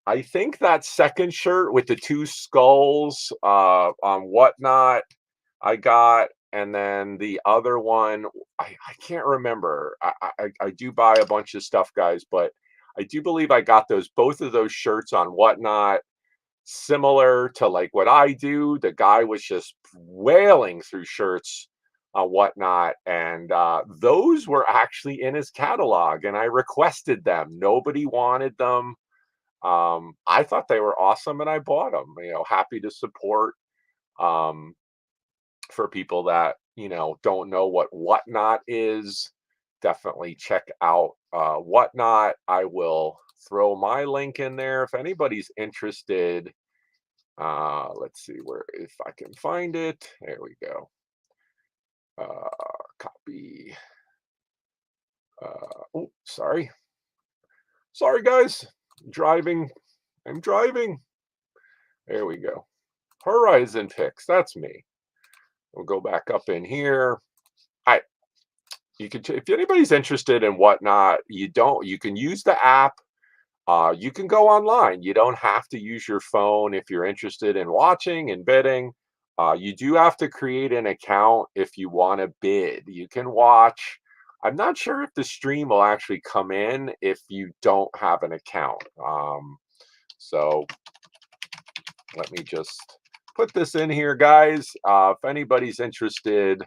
I think that second shirt with the two skulls on Whatnot I got, and then the other one I can't remember. I do buy a bunch of stuff, guys, but I do believe I got both of those shirts on Whatnot. Similar to like what I do, the guy was just wailing through shirts on Whatnot, and those were actually in his catalog, and I requested them. Nobody wanted them. I thought they were awesome, and I bought them. Happy to support. Um, for people that don't know what Whatnot is, definitely check out Whatnot. I will throw my link in there if anybody's interested. Let's see where, if I can find it. There we go. Copy. Oh, sorry guys. I'm driving. There we go. Horizon Picks, that's me. We'll go back up in here. You can, if anybody's interested in Whatnot, you can use the app. You can go online. You don't have to use your phone if you're interested in watching and bidding. You do have to create an account if you want to bid. You can watch. I'm not sure if the stream will actually come in if you don't have an account. So let me just put this in here, guys. If anybody's interested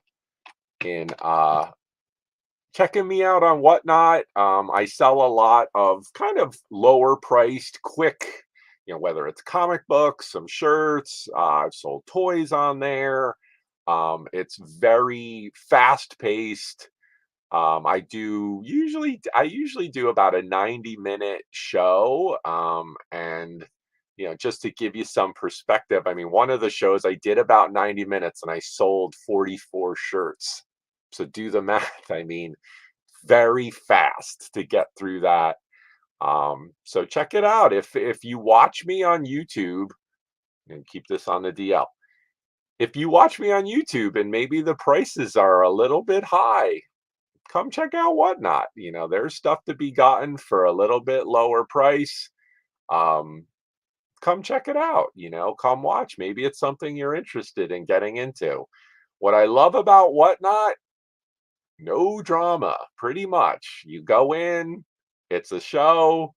in checking me out on Whatnot, I sell a lot of kind of lower priced, quick, whether it's comic books, some shirts. I've sold toys on there. It's very fast paced. I usually do about a 90-minute show. And just to give you some perspective, I mean, one of the shows I did about 90 minutes and I sold 44 shirts. So do the math. I mean, very fast to get through that. So check it out. If you watch me on YouTube, and keep this on the DL, if you watch me on YouTube and maybe the prices are a little bit high, come check out Whatnot. There's stuff to be gotten for a little bit lower price. Come check it out. Come watch. Maybe it's something you're interested in getting into. What I love about Whatnot, no drama, pretty much. You go in, it's a show,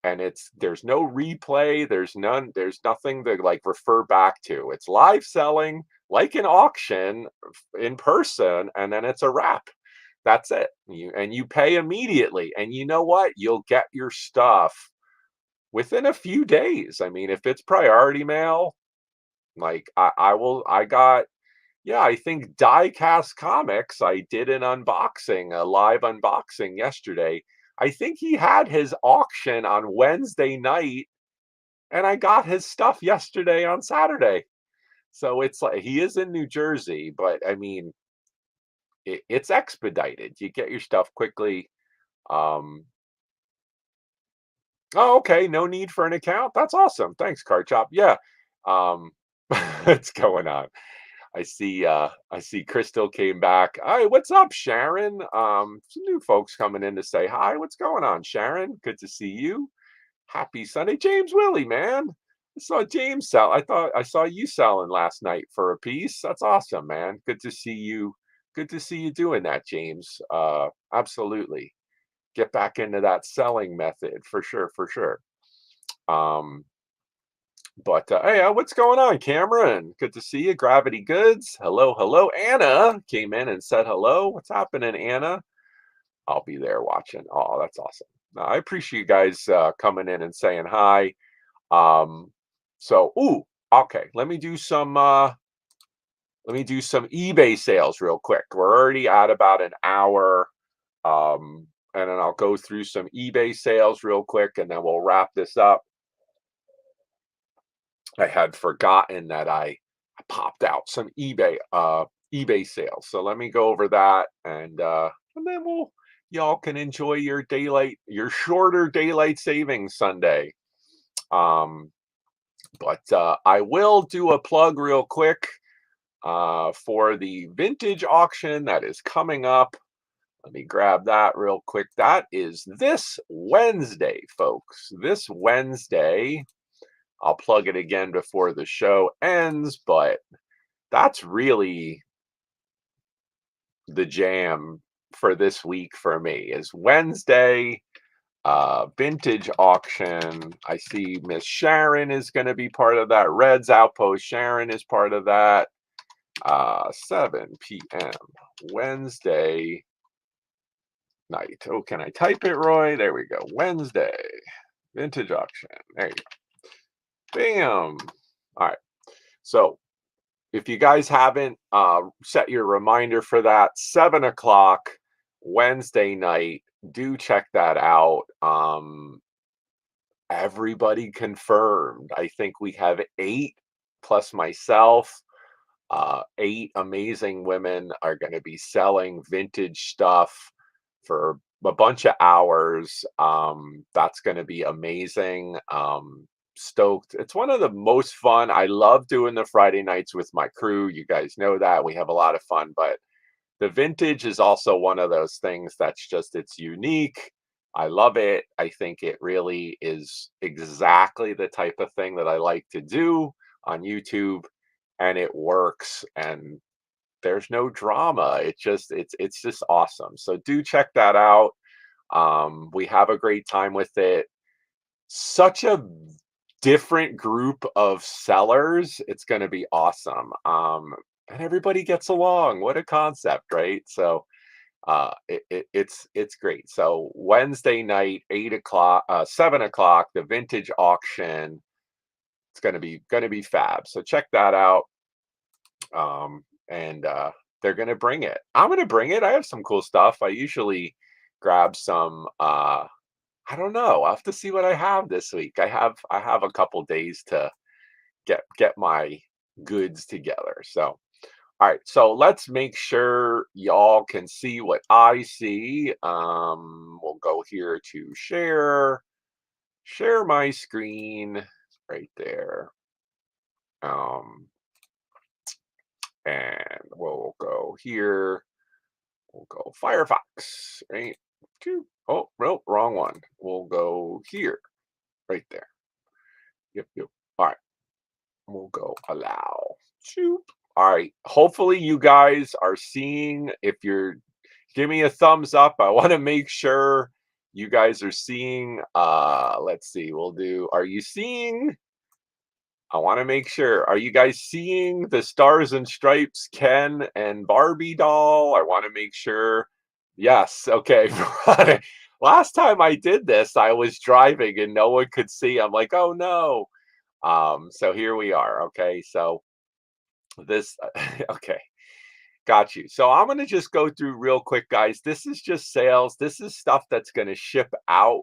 and there's no replay, there's nothing to like refer back to. It's live selling like an auction in person, and then it's a wrap. That's it. You pay immediately, and you know what? You'll get your stuff within a few days. I mean, if it's priority mail, like I got, yeah, I think Diecast Comics, I did an unboxing, a live unboxing yesterday. I think he had his auction on Wednesday night, and I got his stuff yesterday on Saturday. So it's like he is in New Jersey, but I mean, it's expedited. You get your stuff quickly. Um, oh, okay, no need for an account. That's awesome. Thanks, Card Chop. Yeah. Um, what's going on? I see Crystal came back. Hi, what's up, Sharon? Some new folks coming in to say hi. What's going on, Sharon? Good to see you. Happy Sunday. James Willie, man. I saw James sell. I thought I saw you selling last night for a piece. That's awesome, man. Good to see you. Good to see you doing that, James. Absolutely. Get back into that selling method for sure, for sure. Um, but hey, what's going on, Cameron? Good to see you. Gravity Goods. Hello, hello. Anna came in and said hello. What's happening, Anna? I'll be there watching. Oh, that's awesome. I appreciate you guys coming in and saying hi. Um, so, ooh, okay. Let me do some eBay sales real quick. We're already at about an hour. And then I'll go through some eBay sales real quick, and then we'll wrap this up. I had forgotten that I popped out some eBay sales. So let me go over that, and then y'all can enjoy your shorter daylight savings Sunday. Um, but I will do a plug real quick for the vintage auction that is coming up. Let me grab that real quick. That is this Wednesday, folks. This Wednesday. I'll plug it again before the show ends, but that's really the jam for this week for me is Wednesday, vintage auction. I see Miss Sharon is going to be part of that. Red's Outpost Sharon is part of that. 7 p.m. Wednesday night. Oh, can I type it, Roy? There we go. Wednesday, vintage auction. There you go. Bam. All right. So if you guys haven't set your reminder for that, 7 o'clock Wednesday night, do check that out. Everybody confirmed. I think we have 8 plus myself. 8 amazing women are going to be selling vintage stuff for a bunch of hours. That's going to be amazing. Stoked. It's one of the most fun. I love doing the Friday nights with my crew. You guys know that. We have a lot of fun, but the vintage is also one of those things it's unique. I love it. I think it really is exactly the type of thing that I like to do on YouTube, and it works, and there's no drama. It's just awesome. So do check that out. We have a great time with it. Such a different group of sellers. It's going to be awesome. And everybody gets along. What a concept, right? So it's great. So Wednesday night, 8 o'clock, 7 o'clock, the vintage auction. It's gonna be fab. So check that out. And they're gonna bring it. I'm gonna bring it. I have some cool stuff. I usually grab some I don't know. I'll have to see what I have this week. I have a couple days to get my goods together. So all right, so let's make sure y'all can see what I see. We'll go here to share my screen right there. And we'll go here. We'll go Firefox, right? Oh, no, wrong one. We'll go here, right there. Yep. All right. We'll go allow. Shoop. All right. Hopefully you guys are seeing. If you're give me a thumbs up. I want to make sure you guys are seeing. Let's see. We'll do are you seeing I want to make sure. Are you guys seeing the Stars and Stripes Ken and Barbie doll? I want to make sure. Yes. Okay. Last time I did this, I was driving and no one could see. I'm like, oh no. So here we are. Okay. So this okay. Got you. So I'm going to just go through real quick, guys. This is just sales. This is stuff that's going to ship out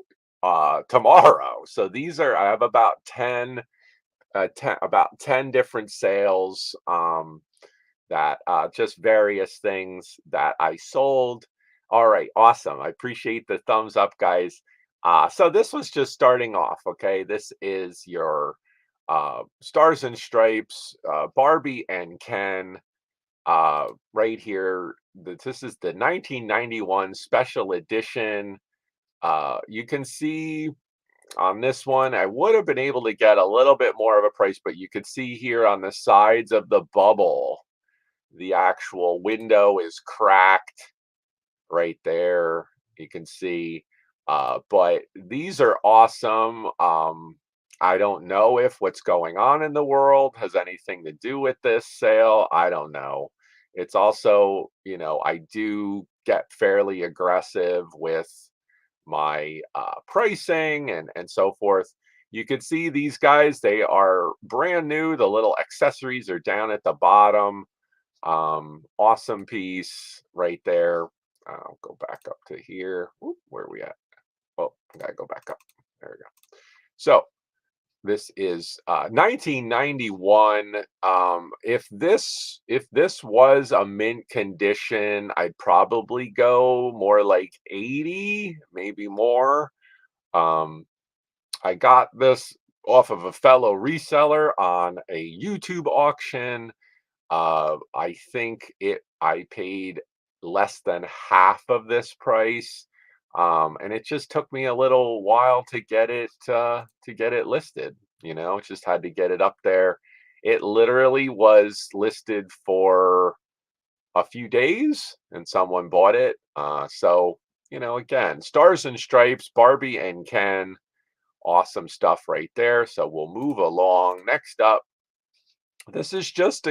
tomorrow. So these are I have about 10 different sales, that just various things that I sold. All right, awesome. I appreciate the thumbs up, guys. So this was just starting off. Okay, this is your Stars and Stripes, Barbie and Ken, right here. This is the 1991 special edition. You can see on this one, I would have been able to get a little bit more of a price, but you could see here on the sides of the bubble, the actual window is cracked right there. You can see, but these are awesome. I don't know if what's going on in the world has anything to do with this sale. I don't know. It's also, I do get fairly aggressive with my pricing and so forth. You can see these guys, they are brand new. The little accessories are down at the bottom. Awesome piece right there. I'll go back up to here. Oop, where are we at? Oh, I gotta go back up. There we go. So this is 1991. If this was a mint condition, I'd probably go more like 80, maybe more. Um, I got this off of a fellow reseller on a YouTube auction. I think I paid less than half of this price. And it just took me a little while to get it listed. Just had to get it up there. It literally was listed for a few days and someone bought it. So, again, Stars and Stripes, Barbie and Ken, awesome stuff right there. So we'll move along. Next up, this is just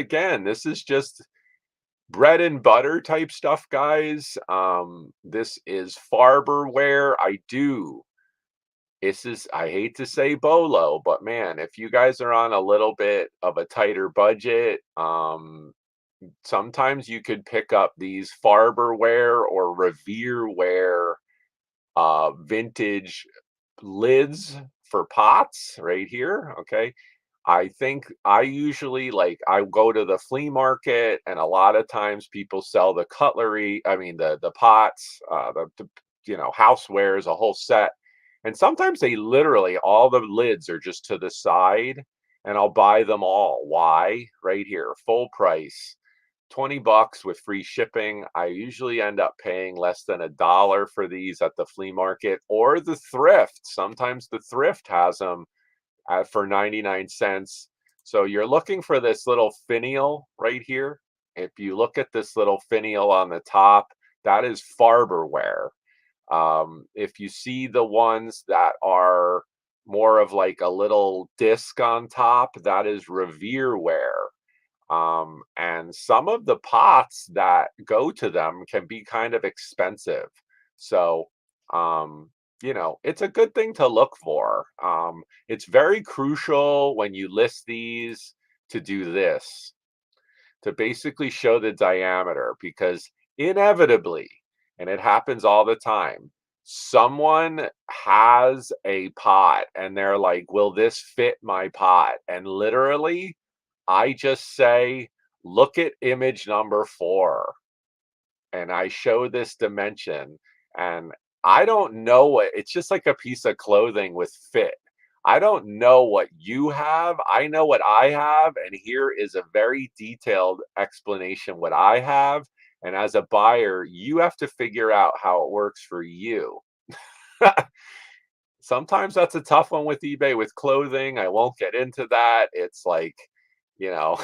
bread and butter type stuff, guys. This is Farberware. I hate to say bolo, but man, if you guys are on a little bit of a tighter budget, sometimes you could pick up these Farberware or Revereware vintage lids for pots right here. Okay. I think I usually I go to the flea market and a lot of times people sell the cutlery, I mean the pots, the housewares, a whole set. And sometimes they literally all the lids are just to the side and I'll buy them all. Why? Right here, full price. 20 bucks with free shipping. I usually end up paying less than $1 for these at the flea market or the thrift. Sometimes the thrift has them for 99 cents. So you're looking for this little finial right here. If you look at this little finial on the top, that is Farberware. If you see the ones that are more of like a little disc on top, that is Revereware. And some of the pots that go to them can be kind of expensive. So, it's a good thing to look for. It's very crucial when you list these to do this, to basically show the diameter, because inevitably, and it happens all the time, someone has a pot and they're like, will this fit my pot? And literally, I just say, look at image number 4. And I show this dimension. And I don't know it's just like a piece of clothing with fit. I don't know what you have. I know what I have. And here is a very detailed explanation what I have. And as a buyer, you have to figure out how it works for you. Sometimes that's a tough one with eBay with clothing. I won't get into that. It's like, you know,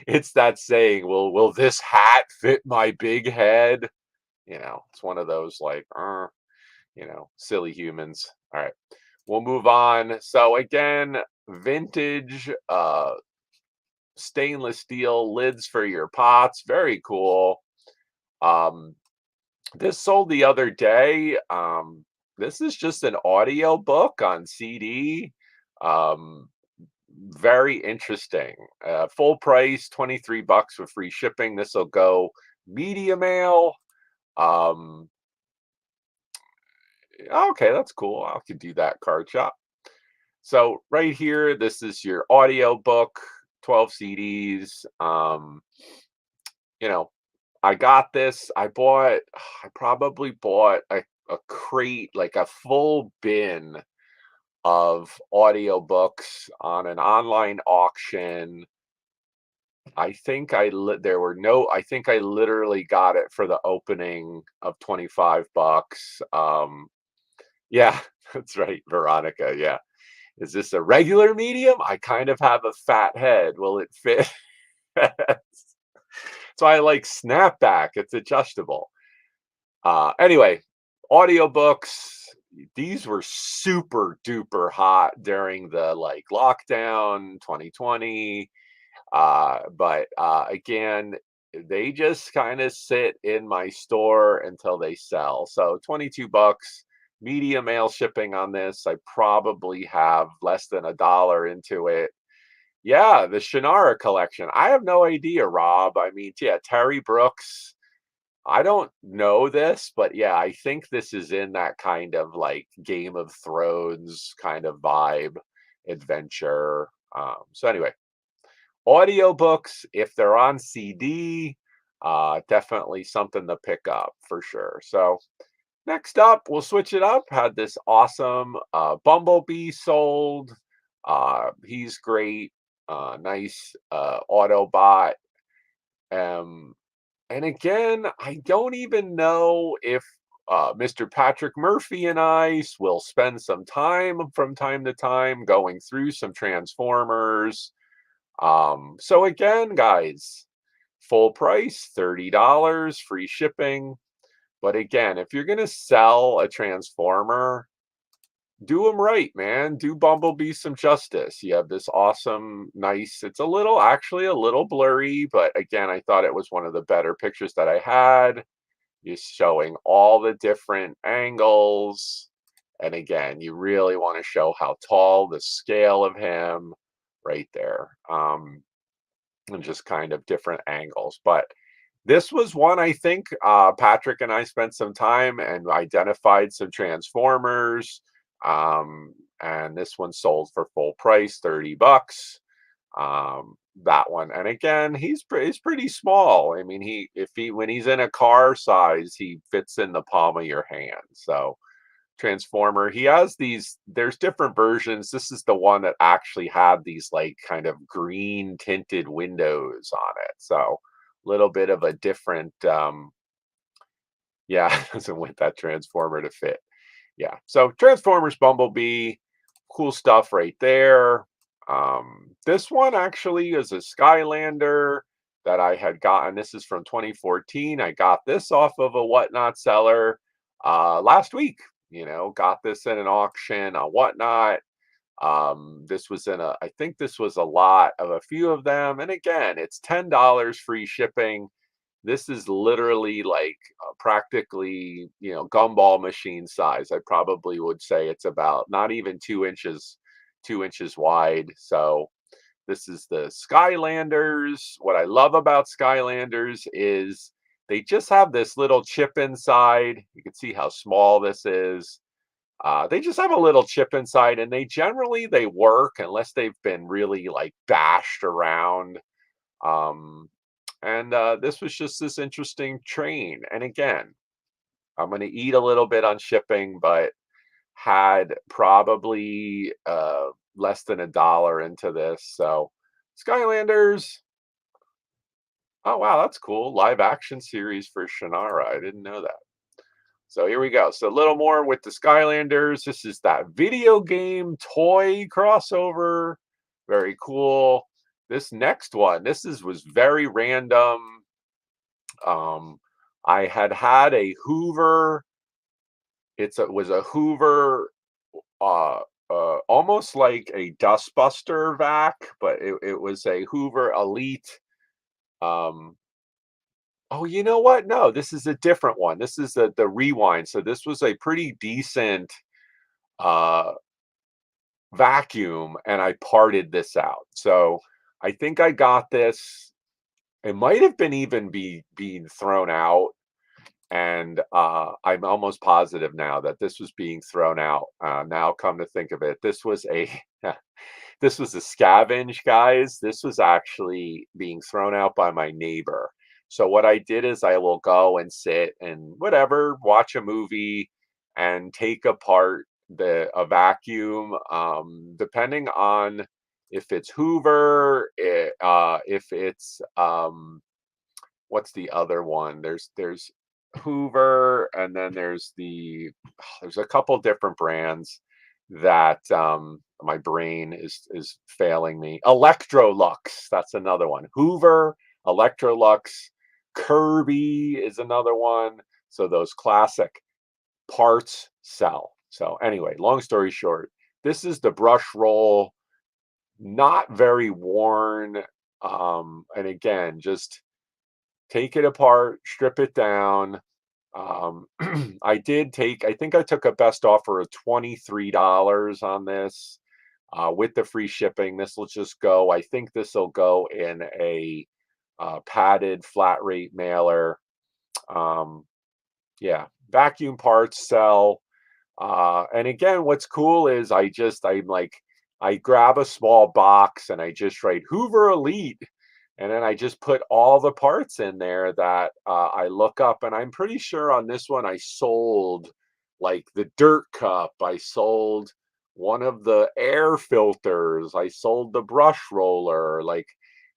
It's that saying, will this hat fit my big head? It's one of those like, silly humans. All right, we'll move on. So again, vintage stainless steel lids for your pots. Very cool. Um, this sold the other day. This is just an audio book on CD. Um, Very interesting. Full price, 23 bucks with free shipping. This will go media mail. Um, okay, that's cool. I could do that card shop. So right here, this is your audio book, 12 CDs. You know, I got this. I probably bought a crate, like a full bin of audiobooks on an online auction. I think there were no, I think I literally got it for the opening of 25 bucks. Yeah, that's right, Veronica. Yeah. Is this a regular medium? I kind of have a fat head. Will it fit? So I like snapback. It's adjustable. Anyway, audiobooks. These were super duper hot during the like lockdown 2020. But again, they just kind of sit in my store until they sell. So 22 bucks, media mail shipping on this. I probably have less than $1 into it. Yeah, the Shannara collection. I have no idea, Rob. I mean, yeah, Terry Brooks. I don't know this, but yeah, I think this is in that kind of like Game of Thrones kind of vibe, adventure. So anyway, audiobooks, if they're on CD, definitely something to pick up for sure. So next up, we'll switch it up. Had this awesome Bumblebee sold. He's great. Nice Autobot. Um, and again, I don't even know if Mr. Patrick Murphy and I will spend some time from time to time going through some Transformers. So again, guys, full price, $30, free shipping. But again, if you're going to sell a Transformer, do them right, man. Do Bumblebee some justice. You have this awesome, nice, it's actually a little blurry, but again, I thought it was one of the better pictures that I had. You're showing all the different angles. And again, you really want to show how tall, the scale of him right there. And just kind of different angles. But this was one I think Patrick and I spent some time and identified some Transformers. And this one sold for full price, 30 bucks. That one. And again, he's pretty small. I mean, when he's in a car size, he fits in the palm of your hand. So Transformer, he has there's different versions. This is the one that actually had these like kind of green tinted windows on it. So a little bit of a different yeah, doesn't want that Transformer to fit. Yeah. So Transformers Bumblebee, cool stuff right there. This one actually is a Skylander that I had gotten. This is from 2014. I got this off of a Whatnot seller last week. Got this in an auction on Whatnot. This was I think this was a lot of a few of them. And again, it's $10 free shipping. This is literally like practically, gumball machine size. I probably would say it's about not even 2 inches wide. So this is the Skylanders. What I love about Skylanders is they just have this little chip inside. You can see how small this is. They just have a little chip inside, and they work unless they've been really like bashed around. And this was just this interesting train. And again, I'm going to eat a little bit on shipping, but had probably less than $1 into this. So Skylanders. Oh wow, that's cool. Live action series for Shannara. I didn't know that. So here we go. So a little more with the Skylanders. This is that video game toy crossover. Very cool. this next one, was very random. Um, I had a Hoover. Was a Hoover, uh, almost like a dustbuster vac, but it was a Hoover Elite. Um, oh, you know what? No, this is a different one. This is the Rewind. So this was a pretty decent uh vacuum, and I parted this out. So I think I got this. It might have been even being thrown out, and I'm almost positive now that this was being thrown out. Now, come to think of it, this was a this was a scavenge, guys. This was actually being thrown out by my neighbor. So what I did is I will go and sit and whatever, watch a movie and take apart a vacuum, depending on if it's Hoover, if it's what's the other one? There's Hoover, and then there's a couple different brands that my brain is failing me. Electrolux, that's another one. Hoover, Electrolux, Kirby is another one. So those classic parts sell. So anyway, long story short, this is the brush roll, not very worn. And again, just take it apart, strip it down. I think I took a best offer of $23 on this with the free shipping. This will just go, I think this will go in a padded flat rate mailer. Um, yeah, vacuum parts sell. And again, what's cool is I grab a small box and I just write Hoover Elite. And then I just put all the parts in there that I look up. And I'm pretty sure on this one, I sold like the dirt cup. I sold one of the air filters. I sold the brush roller.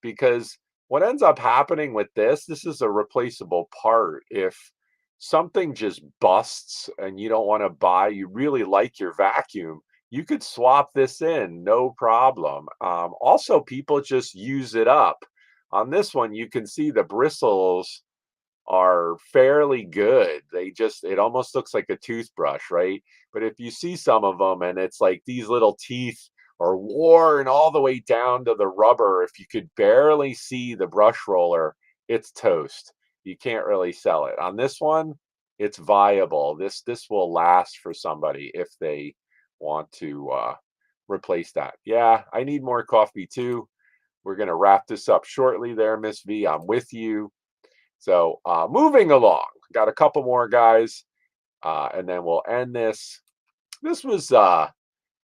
Because what ends up happening with this is a replaceable part. If something just busts and you don't want to buy, you really like your vacuum, you could swap this in, no problem. Also, people just use it up. On this one, you can see the bristles are fairly good. It almost looks like a toothbrush, right? But if you see some of them and it's like these little teeth are worn all the way down to the rubber, if you could barely see the brush roller, it's toast. You can't really sell it. On this one, it's viable. This will last for somebody if they want to replace that. Yeah, I need more coffee too. We're going to wrap this up shortly there, Miss V. I'm with you. So moving along, got a couple more guys, and then we'll end this. This was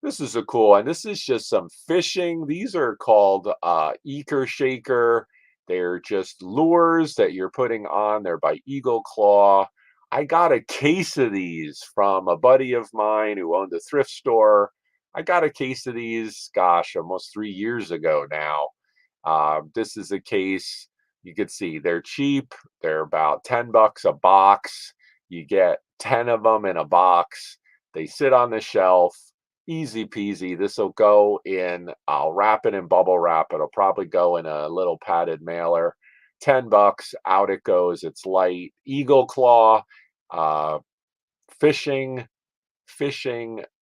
this is a cool one. This is just some fishing. These are called Eaker Shaker. They're just lures that you're putting on. They're by Eagle Claw. I got a case of these from a buddy of mine who owned a thrift store. I got a case of these, gosh, almost 3 years ago now. This is a case. You could see they're cheap. They're about $10 a box. You get 10 of them in a box. They sit on the shelf. Easy peasy. This will go in, I'll wrap it in bubble wrap. It'll probably go in a little padded mailer. $10, out it goes. It's light. Eagle Claw, uh, fishing,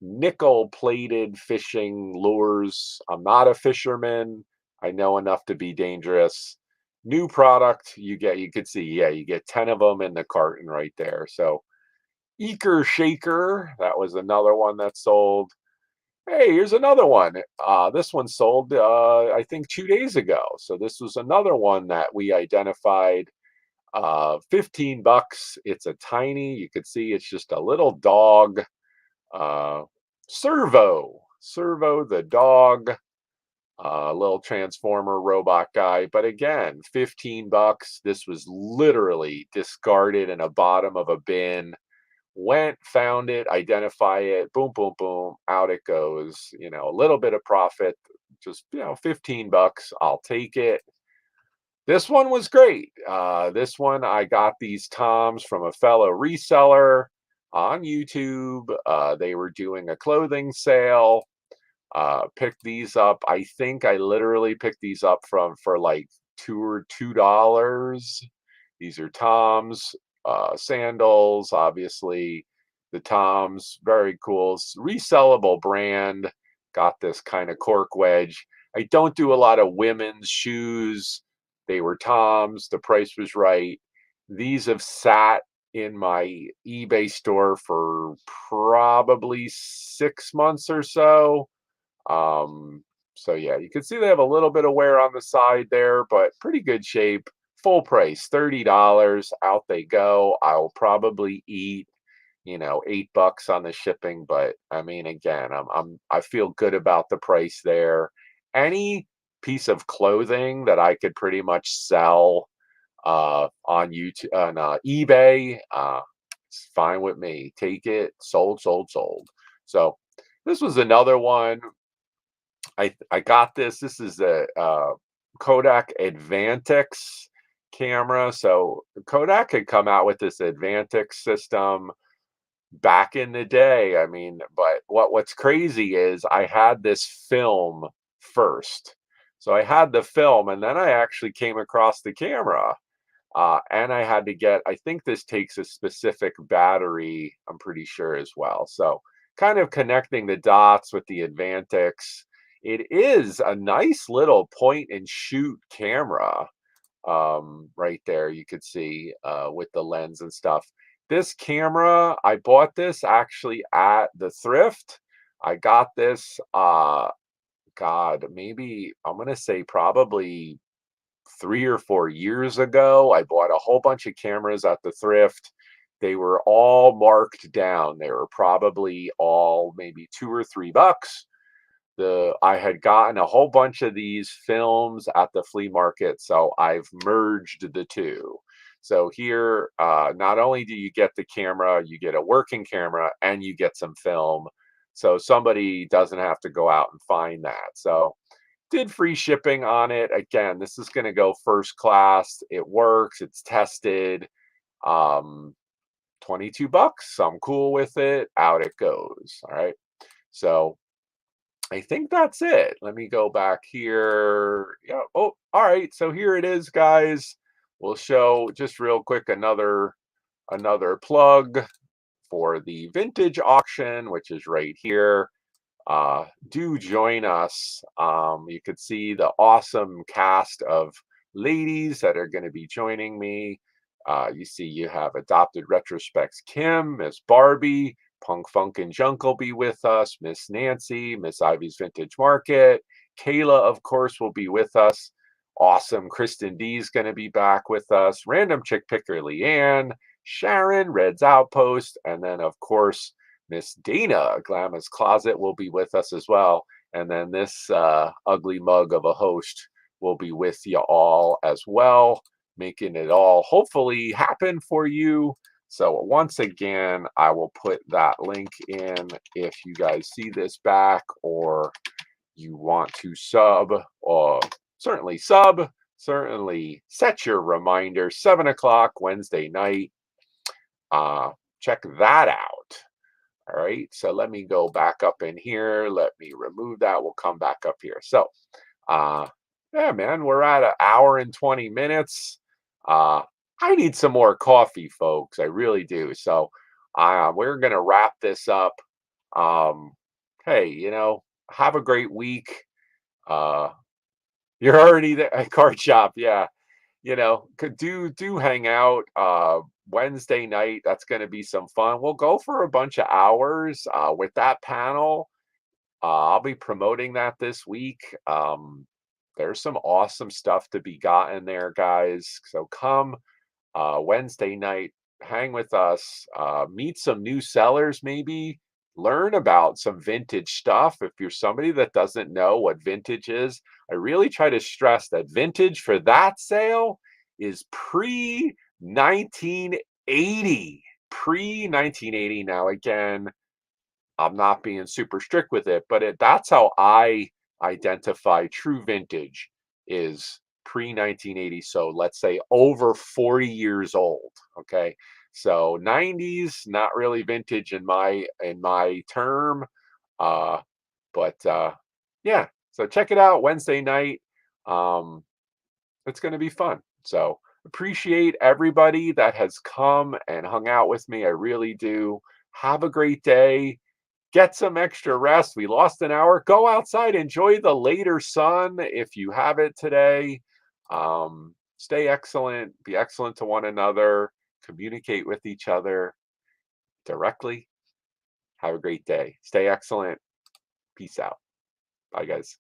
nickel plated fishing lures. I'm not a fisherman. I know enough to be dangerous. New product. You could see, yeah, you get 10 of them in the carton right there. So Eaker Shaker, that was another one that sold. Hey, here's another one. This one sold, I think, 2 days ago. So this was another one that we identified. $15. It's a tiny. You could see it's just a little dog. Uh, Servo the dog. Little transformer robot guy. But again, $15. This was literally discarded in a bottom of a bin. Went, found it, identify it, boom, boom, boom, out it goes. A little bit of profit, just $15. I'll take it. This one was great. This one, I got these toms from a fellow reseller on YouTube. They were doing a clothing sale. Picked these up. I think I literally picked these up for like $2. These are Tom's sandals, obviously. The Tom's, very cool. Resellable brand. Got this kind of cork wedge. I don't do a lot of women's shoes. They were Tom's. The price was right. These have sat in my eBay store for probably 6 months or so. Um, so yeah, you can see they have a little bit of wear on the side there, but pretty good shape. Full price, $30. Out they go. I'll probably eat, $8 on the shipping, but I mean, again, I feel good about the price there. Any piece of clothing that I could pretty much sell on YouTube, on eBay, it's fine with me. Take it, sold, sold, sold. So this was another one. I got this. This is a Kodak Advantix camera. So Kodak had come out with this Advantix system back in the day. I mean, but what's crazy is I had this film first. So I had the film, and then I actually came across the camera. And I had to get, I think this takes a specific battery, I'm pretty sure as well. So kind of connecting the dots with the Advantix. It is a nice little point and shoot camera right there. You could see with the lens and stuff. This camera, I bought this actually at the thrift. I got this, God, maybe I'm going to say probably 3 or 4 years ago. I bought a whole bunch of cameras at the thrift. They were all marked down. They were probably all maybe $2 or $3. I had gotten a whole bunch of these films at the flea market, so I've merged the two. So here, not only do you get the camera, you get a working camera, and you get some film. So somebody doesn't have to go out and find that. So did free shipping on it. Again, this is going to go first class. It works. It's tested. Um, $22. So I'm cool with it. Out it goes. All right. So I think that's it. Let me go back here. Yeah. Oh, all right. So here it is, guys. We'll show just real quick another plug for the vintage auction, which is right here. Do join us. You could see the awesome cast of ladies that are going to be joining me. You see you have Adopted Retrospects Kim, Miss Barbie, Punk Funk and Junk will be with us, Miss Nancy, Miss Ivy's Vintage Market. Kayla, of course, will be with us. Awesome. Kristen D is going to be back with us. Random Chick Picker Leanne, Sharon, Red's Outpost, and then, of course, Miss Dana, Glamour's Closet, will be with us as well. And then this ugly mug of a host will be with you all as well, making it all hopefully happen for you. So once again, I will put that link in if you guys see this back or you want to sub, or certainly set your reminder, 7 o'clock Wednesday night. Check that out. All right, so let me go back up in here. Let me remove that. We'll come back up here. So, yeah, man, we're at 1 hour and 20 minutes. I need some more coffee, folks. I really do. So, we're going to wrap this up. Hey, have a great week. Uh, you're already there at card shop. Yeah. Could do hang out Wednesday night. That's going to be some fun. We'll go for a bunch of hours with that panel. I'll be promoting that this week. There's some awesome stuff to be gotten there, guys. So come Wednesday night, hang with us, meet some new sellers, maybe learn about some vintage stuff. If you're somebody that doesn't know what vintage is, I really try to stress that vintage for that sale is pre 1980. Pre 1980. Now, again, I'm not being super strict with it, but that's how I identify true vintage is pre 1980. So let's say over 40 years old. Okay. So 90s, not really vintage in my term. Uh, but Yeah, so check it out Wednesday night. Um, it's going to be fun. So appreciate everybody that has come and hung out with me. I really do. Have a great day. Get some extra rest. We lost an hour. Go outside, enjoy the later sun if you have it today. Stay excellent, be excellent to one another, communicate with each other directly. Have a great day. Stay excellent. Peace out. Bye, guys.